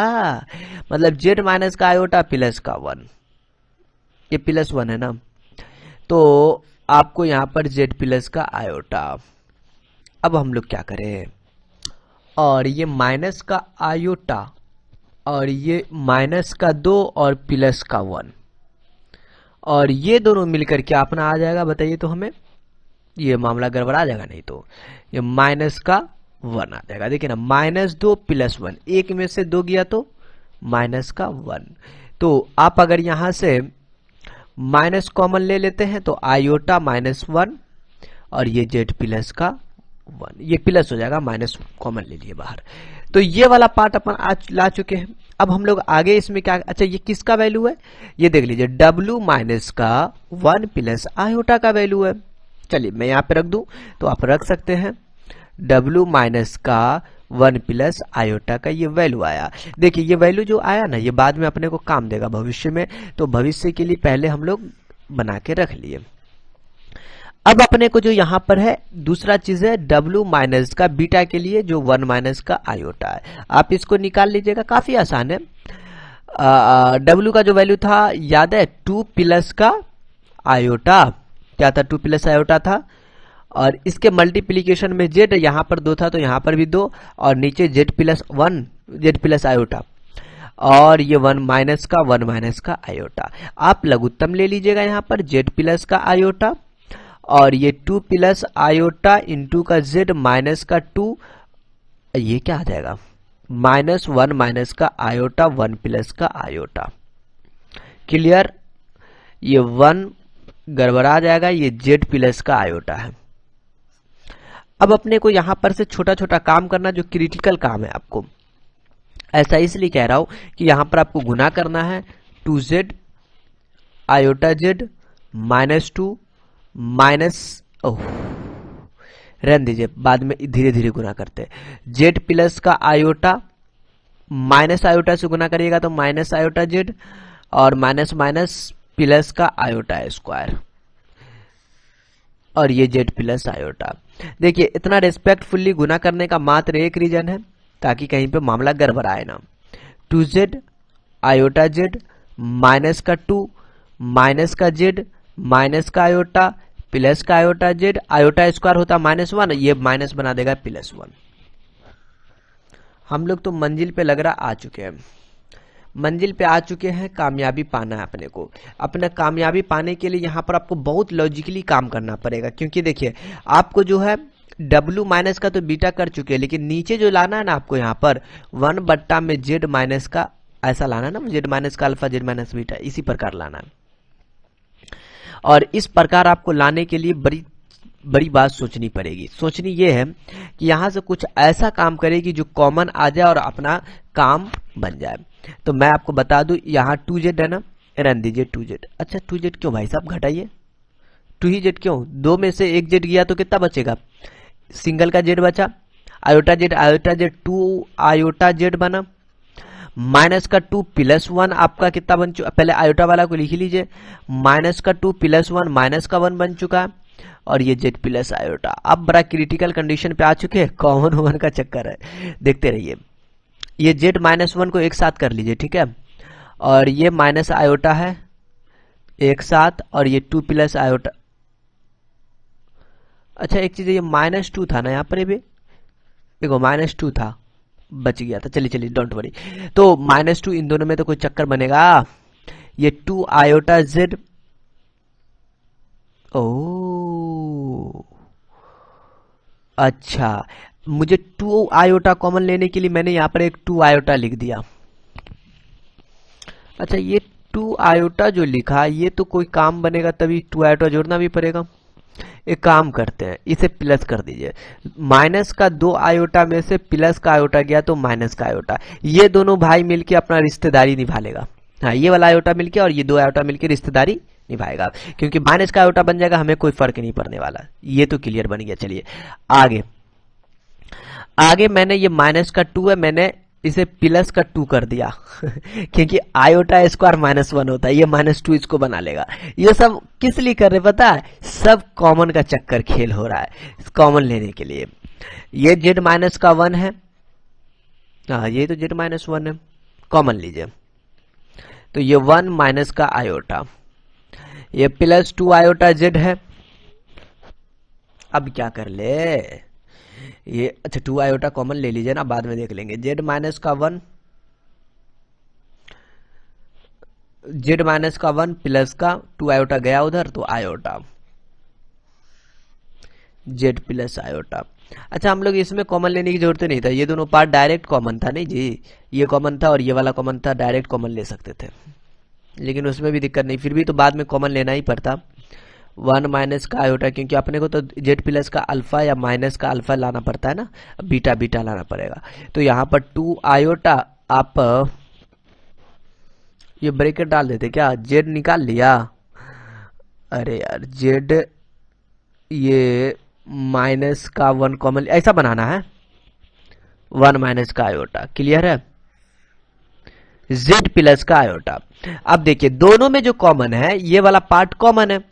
मतलब Z माइनस का आयोटा प्लस का 1, ये +1 है ना, तो आपको यहाँ पर Z प्लस का आयोटा। अब हम लोग क्या करें, और ये माइनस का आयोटा और ये माइनस का 2 और प्लस का 1, और ये दोनों मिलकर क्या अपना आ जाएगा बताइए तो हमें, ये मामला गड़बड़ा जाएगा नहीं तो, ये माइनस का 1 आ जाएगा। देखिए ना -2 + 1, एक में से 2 गया तो माइनस का 1, तो आप अगर यहां से माइनस कॉमन ले लेते हैं तो आयोटा -1 और ये Z प्लस का 1, ये प्लस हो जाएगा, माइनस कॉमन ले लिए बाहर। तो ये वाला पार्ट अपन आज ला चुके हैं। अब हम लोग आगे इसमें क्या, अच्छा ये किसका वैल्यू है, ये देख लीजिए W माइनस का 1 प्लस आयोटा का वैल्यू है। चलिए मैं यहाँ पे रख दूं तो आप रख सकते हैं, W माइनस का 1 प्लस आयोटा का ये वैल्यू आया। देखिए ये वैल्यू जो आया ना, ये बाद में अपने को काम देगा भविष्य में, तो भविष्य के लिए पहले हम लोग बना के रख लिए। अब अपने को जो यहाँ पर है दूसरा चीज है W माइनस का बीटा के लिए जो 1 माइनस का आयोटा है, आप इसको निकाल लीजिएगा, काफी आसान है। W का जो वैल्यू था याद है, 2 प्लस का आयोटा, क्या था 2 प्लस आयोटा था, और इसके मल्टीप्लीकेशन में Z यहाँ पर 2 था तो यहाँ पर भी 2, और नीचे Z plus 1 Z plus iota, और ये 1 माइनस का आयोटा। आप लघुत्तम ले लीजिएगा यहाँ पर Z प्लस का आयोटा, और ये 2 प्लस आयोटा इंटू का Z माइनस का 2, ये क्या आ जाएगा -1 माइनस का आयोटा 1 प्लस का आयोटा। क्लियर, ये 1 गड़बड़ा जाएगा, ये जेड प्लस का आयोटा है। अब अपने को यहां पर से छोटा छोटा काम करना जो क्रिटिकल काम है आपको, ऐसा इसलिए कह रहा हूं कि यहां पर आपको गुना करना है 2z आयोटा जेड -2 माइनस, ओह रहने दीजिए, बाद में धीरे धीरे गुना करते हैं। जेड प्लस का आयोटा माइनस आयोटा से गुना करिएगा तो माइनस आयोटा जेड, और माइनस माइनस प्लस का आयोटा स्क्वायर, और ये जेड प्लस आयोटा। देखिए इतना रेस्पेक्टफुल्ली गुना करने का मात्र एक रीजन है, ताकि कहीं पे मामला गड़बड़ाए ना। 2z आयोटा जेड माइनस का 2 माइनस का जेड माइनस का आयोटा प्लस का आयोटा जेड, आयोटा स्क्वायर होता -1, ये माइनस बना देगा +1। हम लोग तो मंजिल पे लग रहा आ चुके हैं, मंजिल पे आ चुके हैं, कामयाबी पाना है अपने को। अपने कामयाबी पाने के लिए यहाँ पर आपको बहुत लॉजिकली काम करना पड़ेगा, क्योंकि देखिए आपको जो है W माइनस का तो बीटा कर चुके हैं, लेकिन नीचे जो लाना है ना आपको यहाँ पर 1 बट्टा में Z माइनस का, ऐसा लाना है ना, Z माइनस का अल्फा Z माइनस बीटा, इसी प्रकार लाना है। और इस प्रकार आपको लाने के लिए बड़ी बड़ी बात सोचनी पड़ेगी। सोचनी ये है कि यहाँ से कुछ ऐसा काम करेगी जो कॉमन आ जाए और अपना काम बन जाए। तो मैं आपको बता दूं, यहाँ 2z है ना, रन दीजिए 2z। अच्छा 2z क्यों भाई साहब, घटाइए 2 ही z क्यों, 2 में से एक z गया तो कितना बचेगा, सिंगल का z बचा, आयोटा z 2 आयोटा z बना, माइनस का 2 +1 आपका कितना बन चुका, पहले आयोटा वाला को लिख लीजिए, माइनस का 2 +1 माइनस का 1 बन चुका है, और ये z प्लस आयोटा। अब बड़ा क्रिटिकल कंडीशन पे आ चुके हैं, कॉमन वन का चक्कर है, देखते रहिए। ये z -1 को एक साथ कर लीजिए, ठीक है, और ये माइनस आयोटा है एक साथ, और ये 2 प्लस आयोटा। अच्छा एक चीज, ये -2 था ना यहाँ पर, भी देखो -2 था, बच गया था, चलिए चलिए डोंट वरी। तो -2 इन दोनों में तो कोई चक्कर बनेगा, ये 2 आयोटा z, ओ अच्छा, मुझे 2 आयोटा कॉमन लेने के लिए मैंने यहाँ पर एक 2 आयोटा लिख दिया। अच्छा ये 2 आयोटा जो लिखा, ये तो कोई काम बनेगा तभी 2 आयोटा जोड़ना भी पड़ेगा। एक काम करते हैं, इसे प्लस कर दीजिए, माइनस का 2 आयोटा में से प्लस का आयोटा गया तो माइनस का आयोटा, ये दोनों भाई मिलके अपना रिश्तेदारी निभा लेगा। हाँ ये वाला आयोटा मिलके और ये 2 आयोटा मिलके रिश्तेदारी निभाएगा, क्योंकि माइनस का आयोटा बन जाएगा, हमें कोई फर्क नहीं पड़ने वाला। ये तो क्लियर बन गया। चलिए आगे आगे, मैंने ये माइनस का 2 है, मैंने इसे प्लस का 2 कर दिया क्योंकि आयोटा स्क्वायर -1 होता है, ये -2 इसको बना लेगा। ये सब किस लिए कर रहे पता है, सब कॉमन का चक्कर खेल हो रहा है, कॉमन लेने के लिए। ये z -1 है, हाँ ये तो z -1 है, कॉमन लीजिए, तो ये 1 माइनस का आयोटा, ये +2 आयोटा z है। अब क्या कर ले, ये अच्छा 2 आयोटा कॉमन ले लीजिए ना, बाद में देख लेंगे। z -1 प्लस का 2 आयोटा गया उधर, तो आयोटा z प्लस आयोटा। अच्छा हम लोग इसमें कॉमन लेने की जरूरत नहीं था, ये दोनों पार्ट डायरेक्ट कॉमन था, नहीं जी, ये कॉमन था और ये वाला कॉमन था, डायरेक्ट कॉमन ले सकते थे, लेकिन उसमें भी दिक्कत नहीं, फिर भी तो बाद में कॉमन लेना ही पड़ता। 1 माइनस का आयोटा, क्योंकि अपने को तो z प्लस का अल्फा या माइनस का अल्फा लाना पड़ता है ना, बीटा बीटा लाना पड़ेगा। तो यहाँ पर 2 आयोटा, आप ये ब्रैकेट डाल देते क्या, z निकाल लिया, अरे यार z, ये माइनस का 1 कॉमन, ऐसा बनाना है, 1 माइनस का आयोटा, क्लियर है, z प्लस का आयोटा। अब देखिए दोनों में जो कॉमन है, ये वाला पार्ट कॉमन है,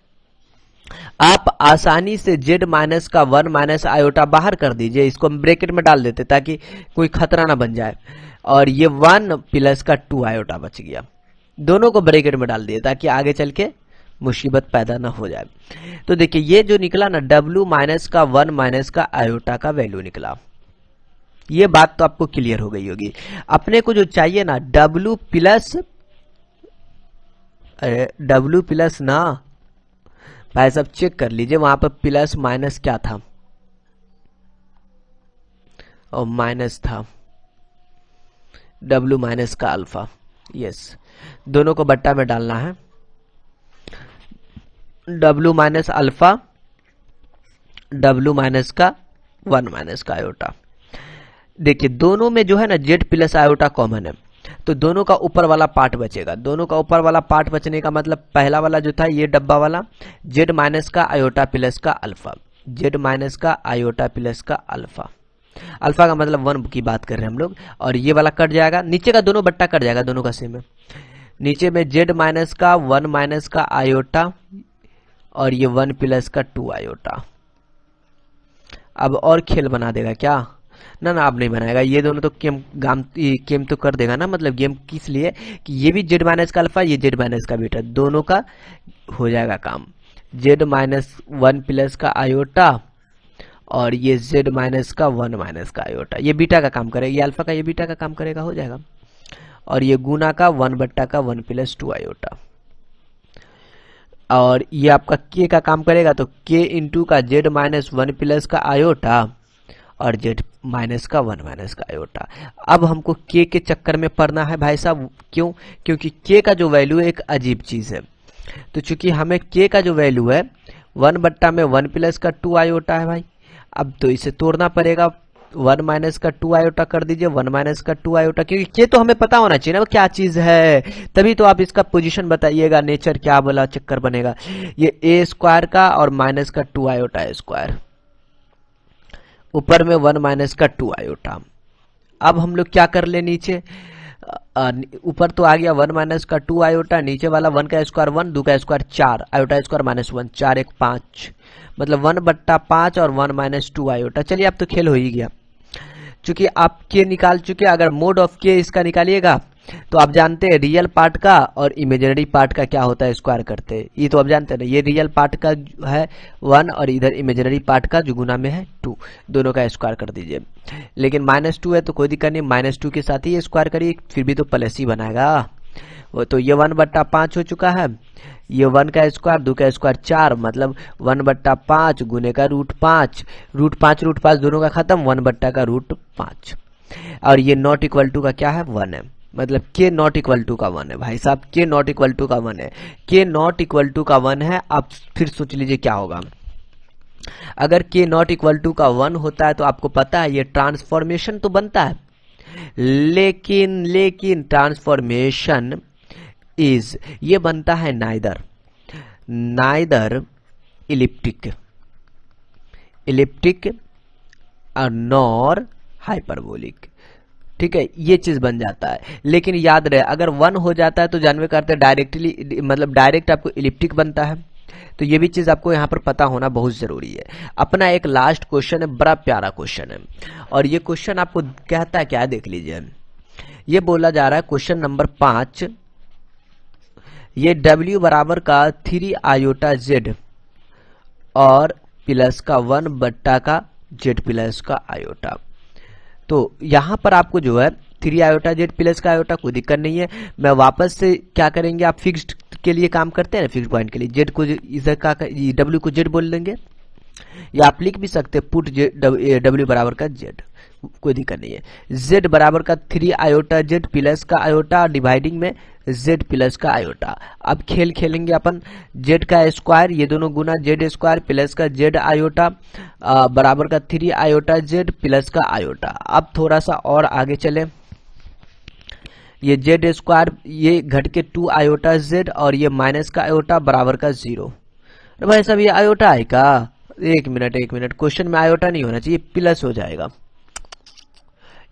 आप आसानी से z माइनस का 1 माइनस आयोटा बाहर कर दीजिए, इसको हम ब्रैकेट में डाल देते ताकि कोई खतरा ना बन जाए, और ये 1 प्लस का 2 आयोटा बच गया, दोनों को ब्रैकेट में डाल दिए ताकि आगे चल के मुसीबत पैदा ना हो जाए। तो देखिए ये जो निकला ना, w माइनस का 1 माइनस का आयोटा का वैल्यू निकला, ये बात तो आपको क्लियर हो गई होगी। अपने को जो चाहिए ना w प्लस ना भाई साहब, चेक कर लीजिए वहां पर प्लस माइनस क्या था, और माइनस था w माइनस का अल्फा, यस, दोनों को बट्टा में डालना है, W minus alpha, W minus का 1 माइनस का आयोटा। देखिए दोनों में जो है ना जेड प्लस आयोटा कॉमन है, तो दोनों का ऊपर वाला पार्ट बचेगा। दोनों का ऊपर वाला पार्ट बचने का मतलब पहला वाला जो था ये डब्बा वाला जेड माइनस का आयोटा प्लस का अल्फा, जेड माइनस का आयोटा प्लस का अल्फा, अल्फा का मतलब 1 की बात कर रहे हैं हम लोग। और ये वाला कट जाएगा, नीचे का दोनों बट्टा कट जाएगा, दोनों का सेम है। नीचे में जेड माइनस का 1 माइनस का आयोटा और ये 1 प्लस का 2 आयोटा। अब और खेल बना देगा क्या? ना ना, अब नहीं बनाएगा। ये दोनों तो गेम तो कर देगा ना, मतलब गेम किस लिए कि ये भी जेड माइनस का अल्फा, ये जेड माइनस का बीटा, दोनों का हो जाएगा काम। जेड माइनस 1 प्लस का आयोटा और ये जेड माइनस का 1 माइनस का आयोटा, ये बीटा का काम करेगा, ये अल्फा का ये बीटा का काम करेगा, हो जाएगा। और ये गुना का 1 बट्टा का 1 प्लस 2 आयोटा। और ये आपका के का काम करेगा, तो के इंटू का जेड माइनस 1 प्लस का आयोटा और जेड माइनस का 1 माइनस का आयोटा। अब हमको के चक्कर में पड़ना है भाई साहब, क्यों? क्योंकि के का जो वैल्यू है एक अजीब चीज है। तो चूंकि हमें के का जो वैल्यू है 1 बट्टा में 1 प्लस का 2 आयोटा है भाई, अब तो इसे तोड़ना पड़ेगा। 1 माइनस का 2 आयोटा कर दीजिए, 1 माइनस का 2 आयोटा, क्योंकि के तो हमें पता होना चाहिए ना वो क्या चीज है, तभी तो आप इसका पोजीशन बताइएगा, नेचर क्या बोला, चक्कर बनेगा। ये ए स्क्वायर का और माइनस का 2 आयोटा स्क्वायर, ऊपर में 1 माइनस का 2 आयोटा। अब हम लोग क्या कर ले, नीचे ऊपर तो आ गया 1 माइनस का 2 आयोटा, नीचे वाला 1 का स्क्वायर 1, 2 का स्क्वायर 4, आयोटा स्क्वायर माइनस 1, 4 1 5, मतलब 1 बट्टा 5 और 1 माइनस 2 आयोटा। चलिए अब तो खेल हो ही गया, चूंकि आप के निकाल चुके। अगर मोड ऑफ के इसका निकालिएगा तो आप जानते हैं रियल पार्ट का और इमेजिनरी पार्ट का क्या होता है, स्क्वायर करते हैं, ये तो आप जानते हैं ना। ये रियल पार्ट का है 1 और इधर इमेजिनरी पार्ट का जो गुना में है 2, दोनों का स्क्वायर कर दीजिए। लेकिन -2 है तो कोई दिक्कत नहीं, -2 के साथ ही ये स्क्वायर करिए, फिर भी तो प्लस ही बनाएगा वो। तो ये 1 बट्टा 5 हो चुका है, ये 1 का स्क्वायर 2 का स्क्वायर 4, मतलब 1 बट्टा 5 गुने का √5, √5 दोनों का खत्म, 1 बट्टा का √5। और ये नॉट इक्वल टू का क्या है, 1 है, मतलब के नॉट इक्वल टू का 1 है भाई साहब, के नॉट इक्वल टू का 1 है, के नॉट इक्वल टू का 1 है। आप फिर सोच लीजिए क्या होगा। अगर के नॉट इक्वल टू का 1 होता है तो आपको पता है ये ट्रांसफॉर्मेशन तो बनता है, लेकिन ट्रांसफॉर्मेशन इज ये बनता है नाइदर इलिप्टिक और नॉर हाइपरबोलिक। ठीक है, ये चीज बन जाता है। लेकिन याद रहे अगर 1 हो जाता है तो जानवे करते हैं डायरेक्टली, मतलब डायरेक्ट आपको इलिप्टिक बनता है। तो ये भी चीज आपको यहाँ पर पता होना बहुत जरूरी है। अपना एक लास्ट क्वेश्चन है, बड़ा प्यारा क्वेश्चन है, और ये क्वेश्चन आपको कहता है क्या, देख लीजिए। ये बोला जा रहा है क्वेश्चन नंबर 5, ये W बराबर का 3 आयोटा Z और प्लस का 1 बट्टा का Z प्लस का आयोटा। तो यहां पर आपको जो है 3 आयोटा Z प्लस का आयोटा, कोई दिक्कत नहीं है। मैं वापस से क्या करेंगे, आप फिक्स्ड के लिए काम करते हैं ना, फिक्स्ड पॉइंट के लिए Z को इधर का W को Z बोल देंगे, या आप लिख भी सकते हैं पुट W बराबर का Z, कोई दिक्कत नहीं है। Z बराबर का 3 आयोटा Z प्लस का आयोटा डिवाइडिंग में Z प्लस का आयोटा। अब खेल खेलेंगे अपन, Z का स्क्वायर, ये दोनों गुना Z स्क्वायर प्लस का Z आयोटा बराबर का 3 आयोटा Z प्लस का आयोटा। अब थोड़ा सा और आगे चले, ये Z स्क्वायर ये घट के 2 आयोटा Z और ये माइनस का आयोटा बराबर का 0। भाई साहब ये आयोटा है क्या? एक मिनट, क्वेश्चन में आयोटा नहीं होना चाहिए, प्लस हो जाएगा।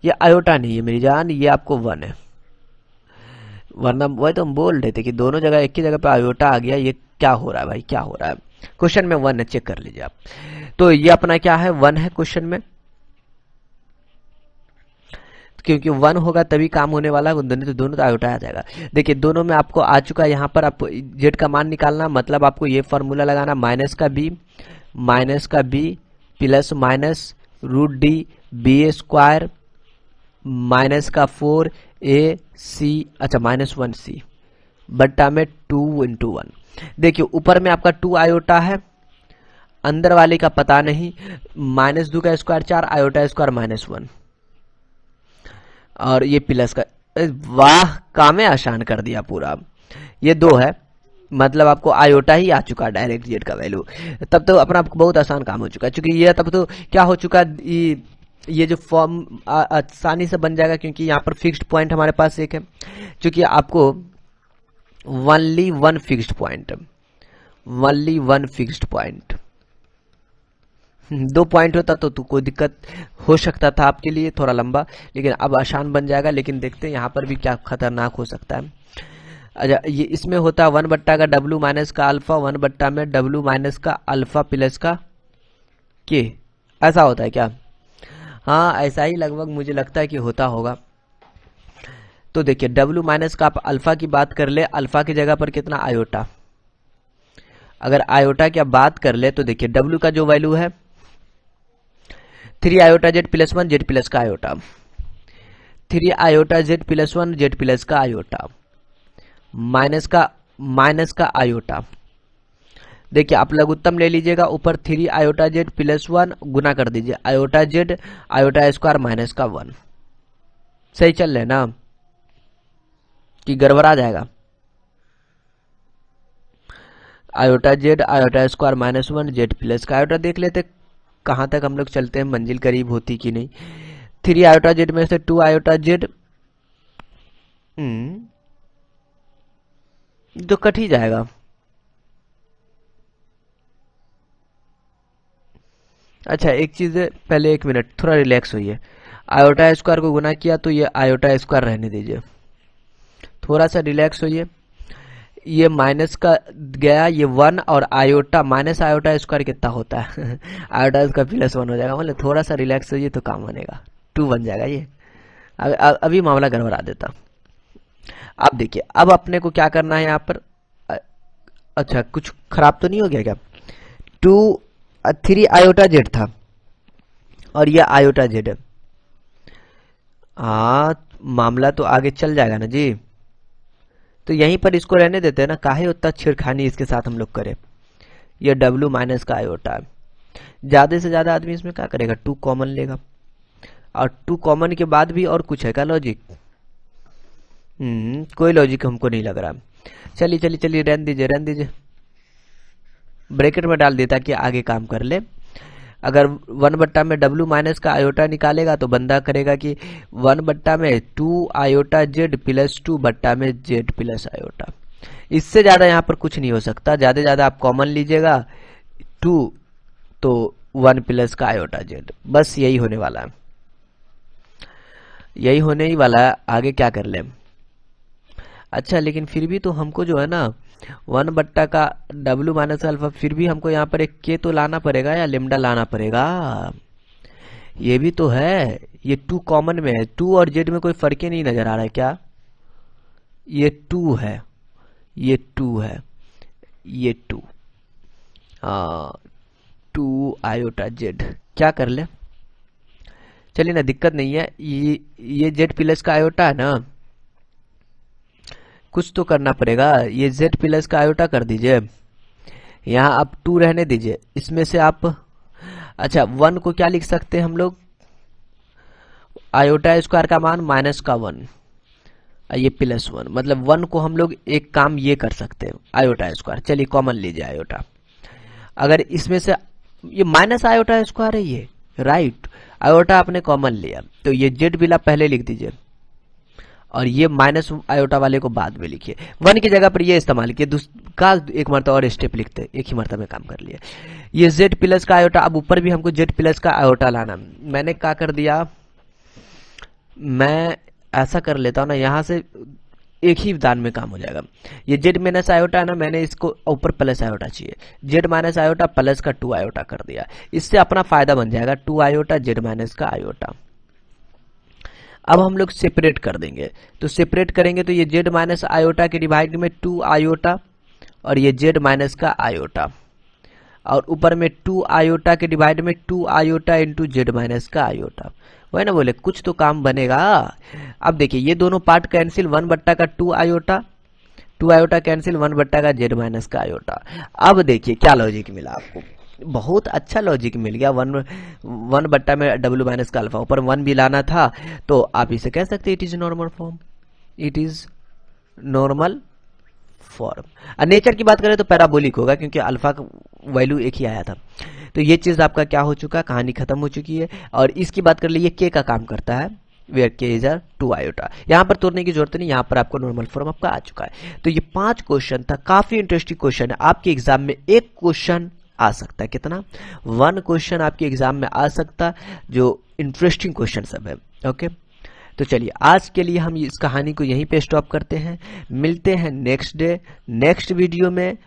ये आयोटा नहीं है मेरी जान, ये आपको 1 है, वरना वही तो हम बोल रहे थे कि दोनों जगह एक ही जगह पे आयोटा आ गया। ये क्या हो रहा है भाई, क्या हो रहा है? क्वेश्चन में 1 है, चेक कर लीजिए आप। तो ये अपना क्या है, 1 है क्वेश्चन में, क्योंकि 1 होगा तभी काम होने वाला है, तो दोनों तो आयोटा आ जाएगा। देखिए दोनों में आपको आ चुका है, यहाँ पर आपको Z का मान निकालना, मतलब आपको ये फॉर्मूला लगाना, माइनस का b plus minus √d b square minus का 4ac, अच्छा -1c बट्टा में 2 × 1। देखिए ऊपर में आपका 2 आयोटा है, अंदर वाले का पता नहीं, -2 का स्क्वायर 4 आयोटा स्क्वायर -1 और ये प्लस का, वाह काम आसान कर दिया पूरा। ये 2 है, मतलब आपको आयोटा ही आ चुका डायरेक्ट जेड का वैल्यू, तब तो अपना बहुत आसान काम हो चुका है। क्योंकि ये तब तो क्या हो चुका, ये जो फॉर्म आसानी से बन जाएगा, क्योंकि यहाँ पर फिक्स्ड पॉइंट हमारे पास एक है। क्योंकि आपको only one fixed point, only one fixed point, 2 point होता तो कोई दिक्कत हो सकता था आपके लिए थोड़ा लंबा, लेकिन अब आसान बन जाएगा। लेकिन देखते हैं यहाँ पर भी क्या खतरनाक हो सकता है। अच्छा, ये इसमें होता है 1 बट्टा का W माइनस का अल्फा, 1 बट्टा में W माइनस का अल्फा प्लस का के, ऐसा होता है क्या? हाँ, ऐसा ही लगभग मुझे लगता है कि होता होगा। तो देखिए W माइनस का आप अल्फा की बात कर ले, अल्फा की जगह पर कितना आयोटा, अगर आयोटा की आप बात कर ले तो देखिए W का जो वैल्यू है 3 iota Z plus 1 Z plus का iota, 3 iota Z plus 1 Z plus का आयोटा, माइनस का आयोटा। देखिए आप लघुत्तम ले लीजिएगा, ऊपर 3 आयोटा जेड प्लस 1 गुना कर दीजिए iota Z iota square minus का 1। सही चल रहे ना कि गड़बड़ा जाएगा? Iota Z iota square minus 1 Z plus का आयोटा देख लेते कहां तक हम लोग चलते हैं, मंजिल करीब होती कि नहीं। 3 आयोटा जेड में से 2 आयोटा जेड तो कट ही जाएगा। अच्छा एक चीज है, पहले 1 मिनट थोड़ा रिलैक्स होइए। आयोटा स्क्वायर को गुना किया तो ये आयोटा स्क्वायर रहने दीजिए, थोड़ा सा रिलैक्स होइए। ये माइनस का गया, ये 1 और आयोटा माइनस आयोटा स्क्वायर कितना होता है आयोटा स्क्वायर प्लस 1 हो जाएगा। मतलब थोड़ा सा रिलैक्स होइए तो काम बनेगा, 2 बन जाएगा ये। अभी मामला गड़बड़ा देता। अब देखिए अब अपने को क्या करना है यहाँ पर। अच्छा कुछ खराब तो नहीं हो गया क्या? 3 आयोटा जेड था और ये आयोटा जेड है। हाँ मामला तो आगे चल जाएगा ना जी। तो यहीं पर इसको रहने देते हैं ना, काहे उतना छेड़खानी इसके साथ हम लोग करें। ये W माइनस का आयोटा है। ज्यादा से ज्यादा आदमी इसमें क्या करेगा, 2 कॉमन लेगा, और 2 कॉमन के बाद भी और कुछ है क्या लॉजिक? कोई लॉजिक हमको नहीं लग रहा। चलिए चलिए चलिए रहने दीजिए, ब्रैकेट में डाल देता कि आगे काम कर ले। अगर 1 बट्टा में W माइनस का आयोटा निकालेगा तो बंदा करेगा कि 1 बट्टा में 2 आयोटा जेड प्लस 2 बट्टा में जेड प्लस आयोटा। इससे ज्यादा यहाँ पर कुछ नहीं हो सकता। ज्यादा ज्यादा आप कॉमन लीजिएगा 2 तो 1 प्लस का आयोटा जेड, बस यही होने वाला है, यही होने ही वाला है। आगे क्या कर ले? अच्छा लेकिन फिर भी तो हमको जो है ना 1 बट्टा का W माइनस अल्फा, फिर भी हमको यहाँ पर एक के तो लाना पड़ेगा या लेमडा लाना पड़ेगा। ये भी तो है, ये 2 कॉमन में है, 2 और जेड में कोई फर्क ही नहीं नजर आ रहा है क्या? ये 2 है, ये 2 है, ये 2, 2 आयोटा जेड। क्या कर ले? चलिए ना दिक्कत नहीं है। ये जेड प्लस का आयोटा है ना, कुछ तो करना पड़ेगा। ये जेड प्लस का आयोटा कर दीजिए, यहाँ आप 2 रहने दीजिए। इसमें से आप अच्छा 1 को क्या लिख सकते हैं हम लोग, आयोटा स्क्वायर का मान माइनस का 1, ये प्लस 1, मतलब 1 को हम लोग एक काम ये कर सकते हैं आयोटा स्क्वायर। चलिए कॉमन लीजिए आयोटा। अगर इसमें से ये माइनस आयोटा स्क्वायर है ये, राइट, आयोटा आपने कॉमन लिया तो ये जेड बिला पहले लिख दीजिए और ये माइनस आयोटा वाले को बाद में लिखिए। 1 की जगह पर ये इस्तेमाल किए, का एक मरतबा और स्टेप लिखते, एक ही मरतबा में काम कर लिया। ये जेड प्लस का आयोटा, अब ऊपर भी हमको जेड प्लस का आयोटा लाना। मैंने क्या कर दिया, मैं ऐसा कर लेता हूँ ना, यहाँ से एक ही दान में काम हो जाएगा। ये जेड माइनस आयोटा है ना, मैंने इसको ऊपर प्लस आयोटा चाहिए, जेड माइनस आयोटा प्लस का 2 आयोटा कर दिया। इससे अपना फायदा बन जाएगा 2 आयोटा जेड माइनस का आयोटा। अब हम लोग सेपरेट कर देंगे, तो सेपरेट करेंगे तो ये जेड माइनस आयोटा के डिवाइड में 2 आयोटा और ये जेड माइनस का आयोटा, और ऊपर में 2 आयोटा के डिवाइड में 2 आयोटा इंटू जेड माइनस का आयोटा। वही ना बोले, कुछ तो काम बनेगा। अब देखिए ये दोनों पार्ट कैंसिल, 1 बट्टा का 2 आयोटा कैंसिल, 1 बट्टा का जेड माइनस का आयोटा। अब देखिए क्या लॉजिक मिला आपको, बहुत अच्छा लॉजिक मिल गया। 1 बट्टा में W माइनस का अल्फा, ऊपर 1 भी लाना था तो आप इसे कह सकते it is normal form, it is normal form. Nature की बात करें तो पैराबोलिक होगा क्योंकि अल्फा का वैल्यू एक ही आया था। तो ये चीज आपका क्या हो चुका, कहानी खत्म हो चुकी है। और इसकी बात कर लीजिए, के का काम करता है वेयर के इज 2 आयोटा। यहाँ पर तोड़ने की जरूरत नहीं, यहाँ पर आपको नॉर्मल फॉर्म आपका आ चुका है। तो ये 5 क्वेश्चन था, काफी इंटरेस्टिंग क्वेश्चन है। आपके एग्जाम में एक क्वेश्चन आ सकता है, कितना, 1 क्वेश्चन आपके एग्जाम में आ सकता, जो इंटरेस्टिंग क्वेश्चन सब है। ओके, तो चलिए आज के लिए हम इस कहानी को यहीं पे स्टॉप करते हैं। मिलते हैं नेक्स्ट डे नेक्स्ट वीडियो में।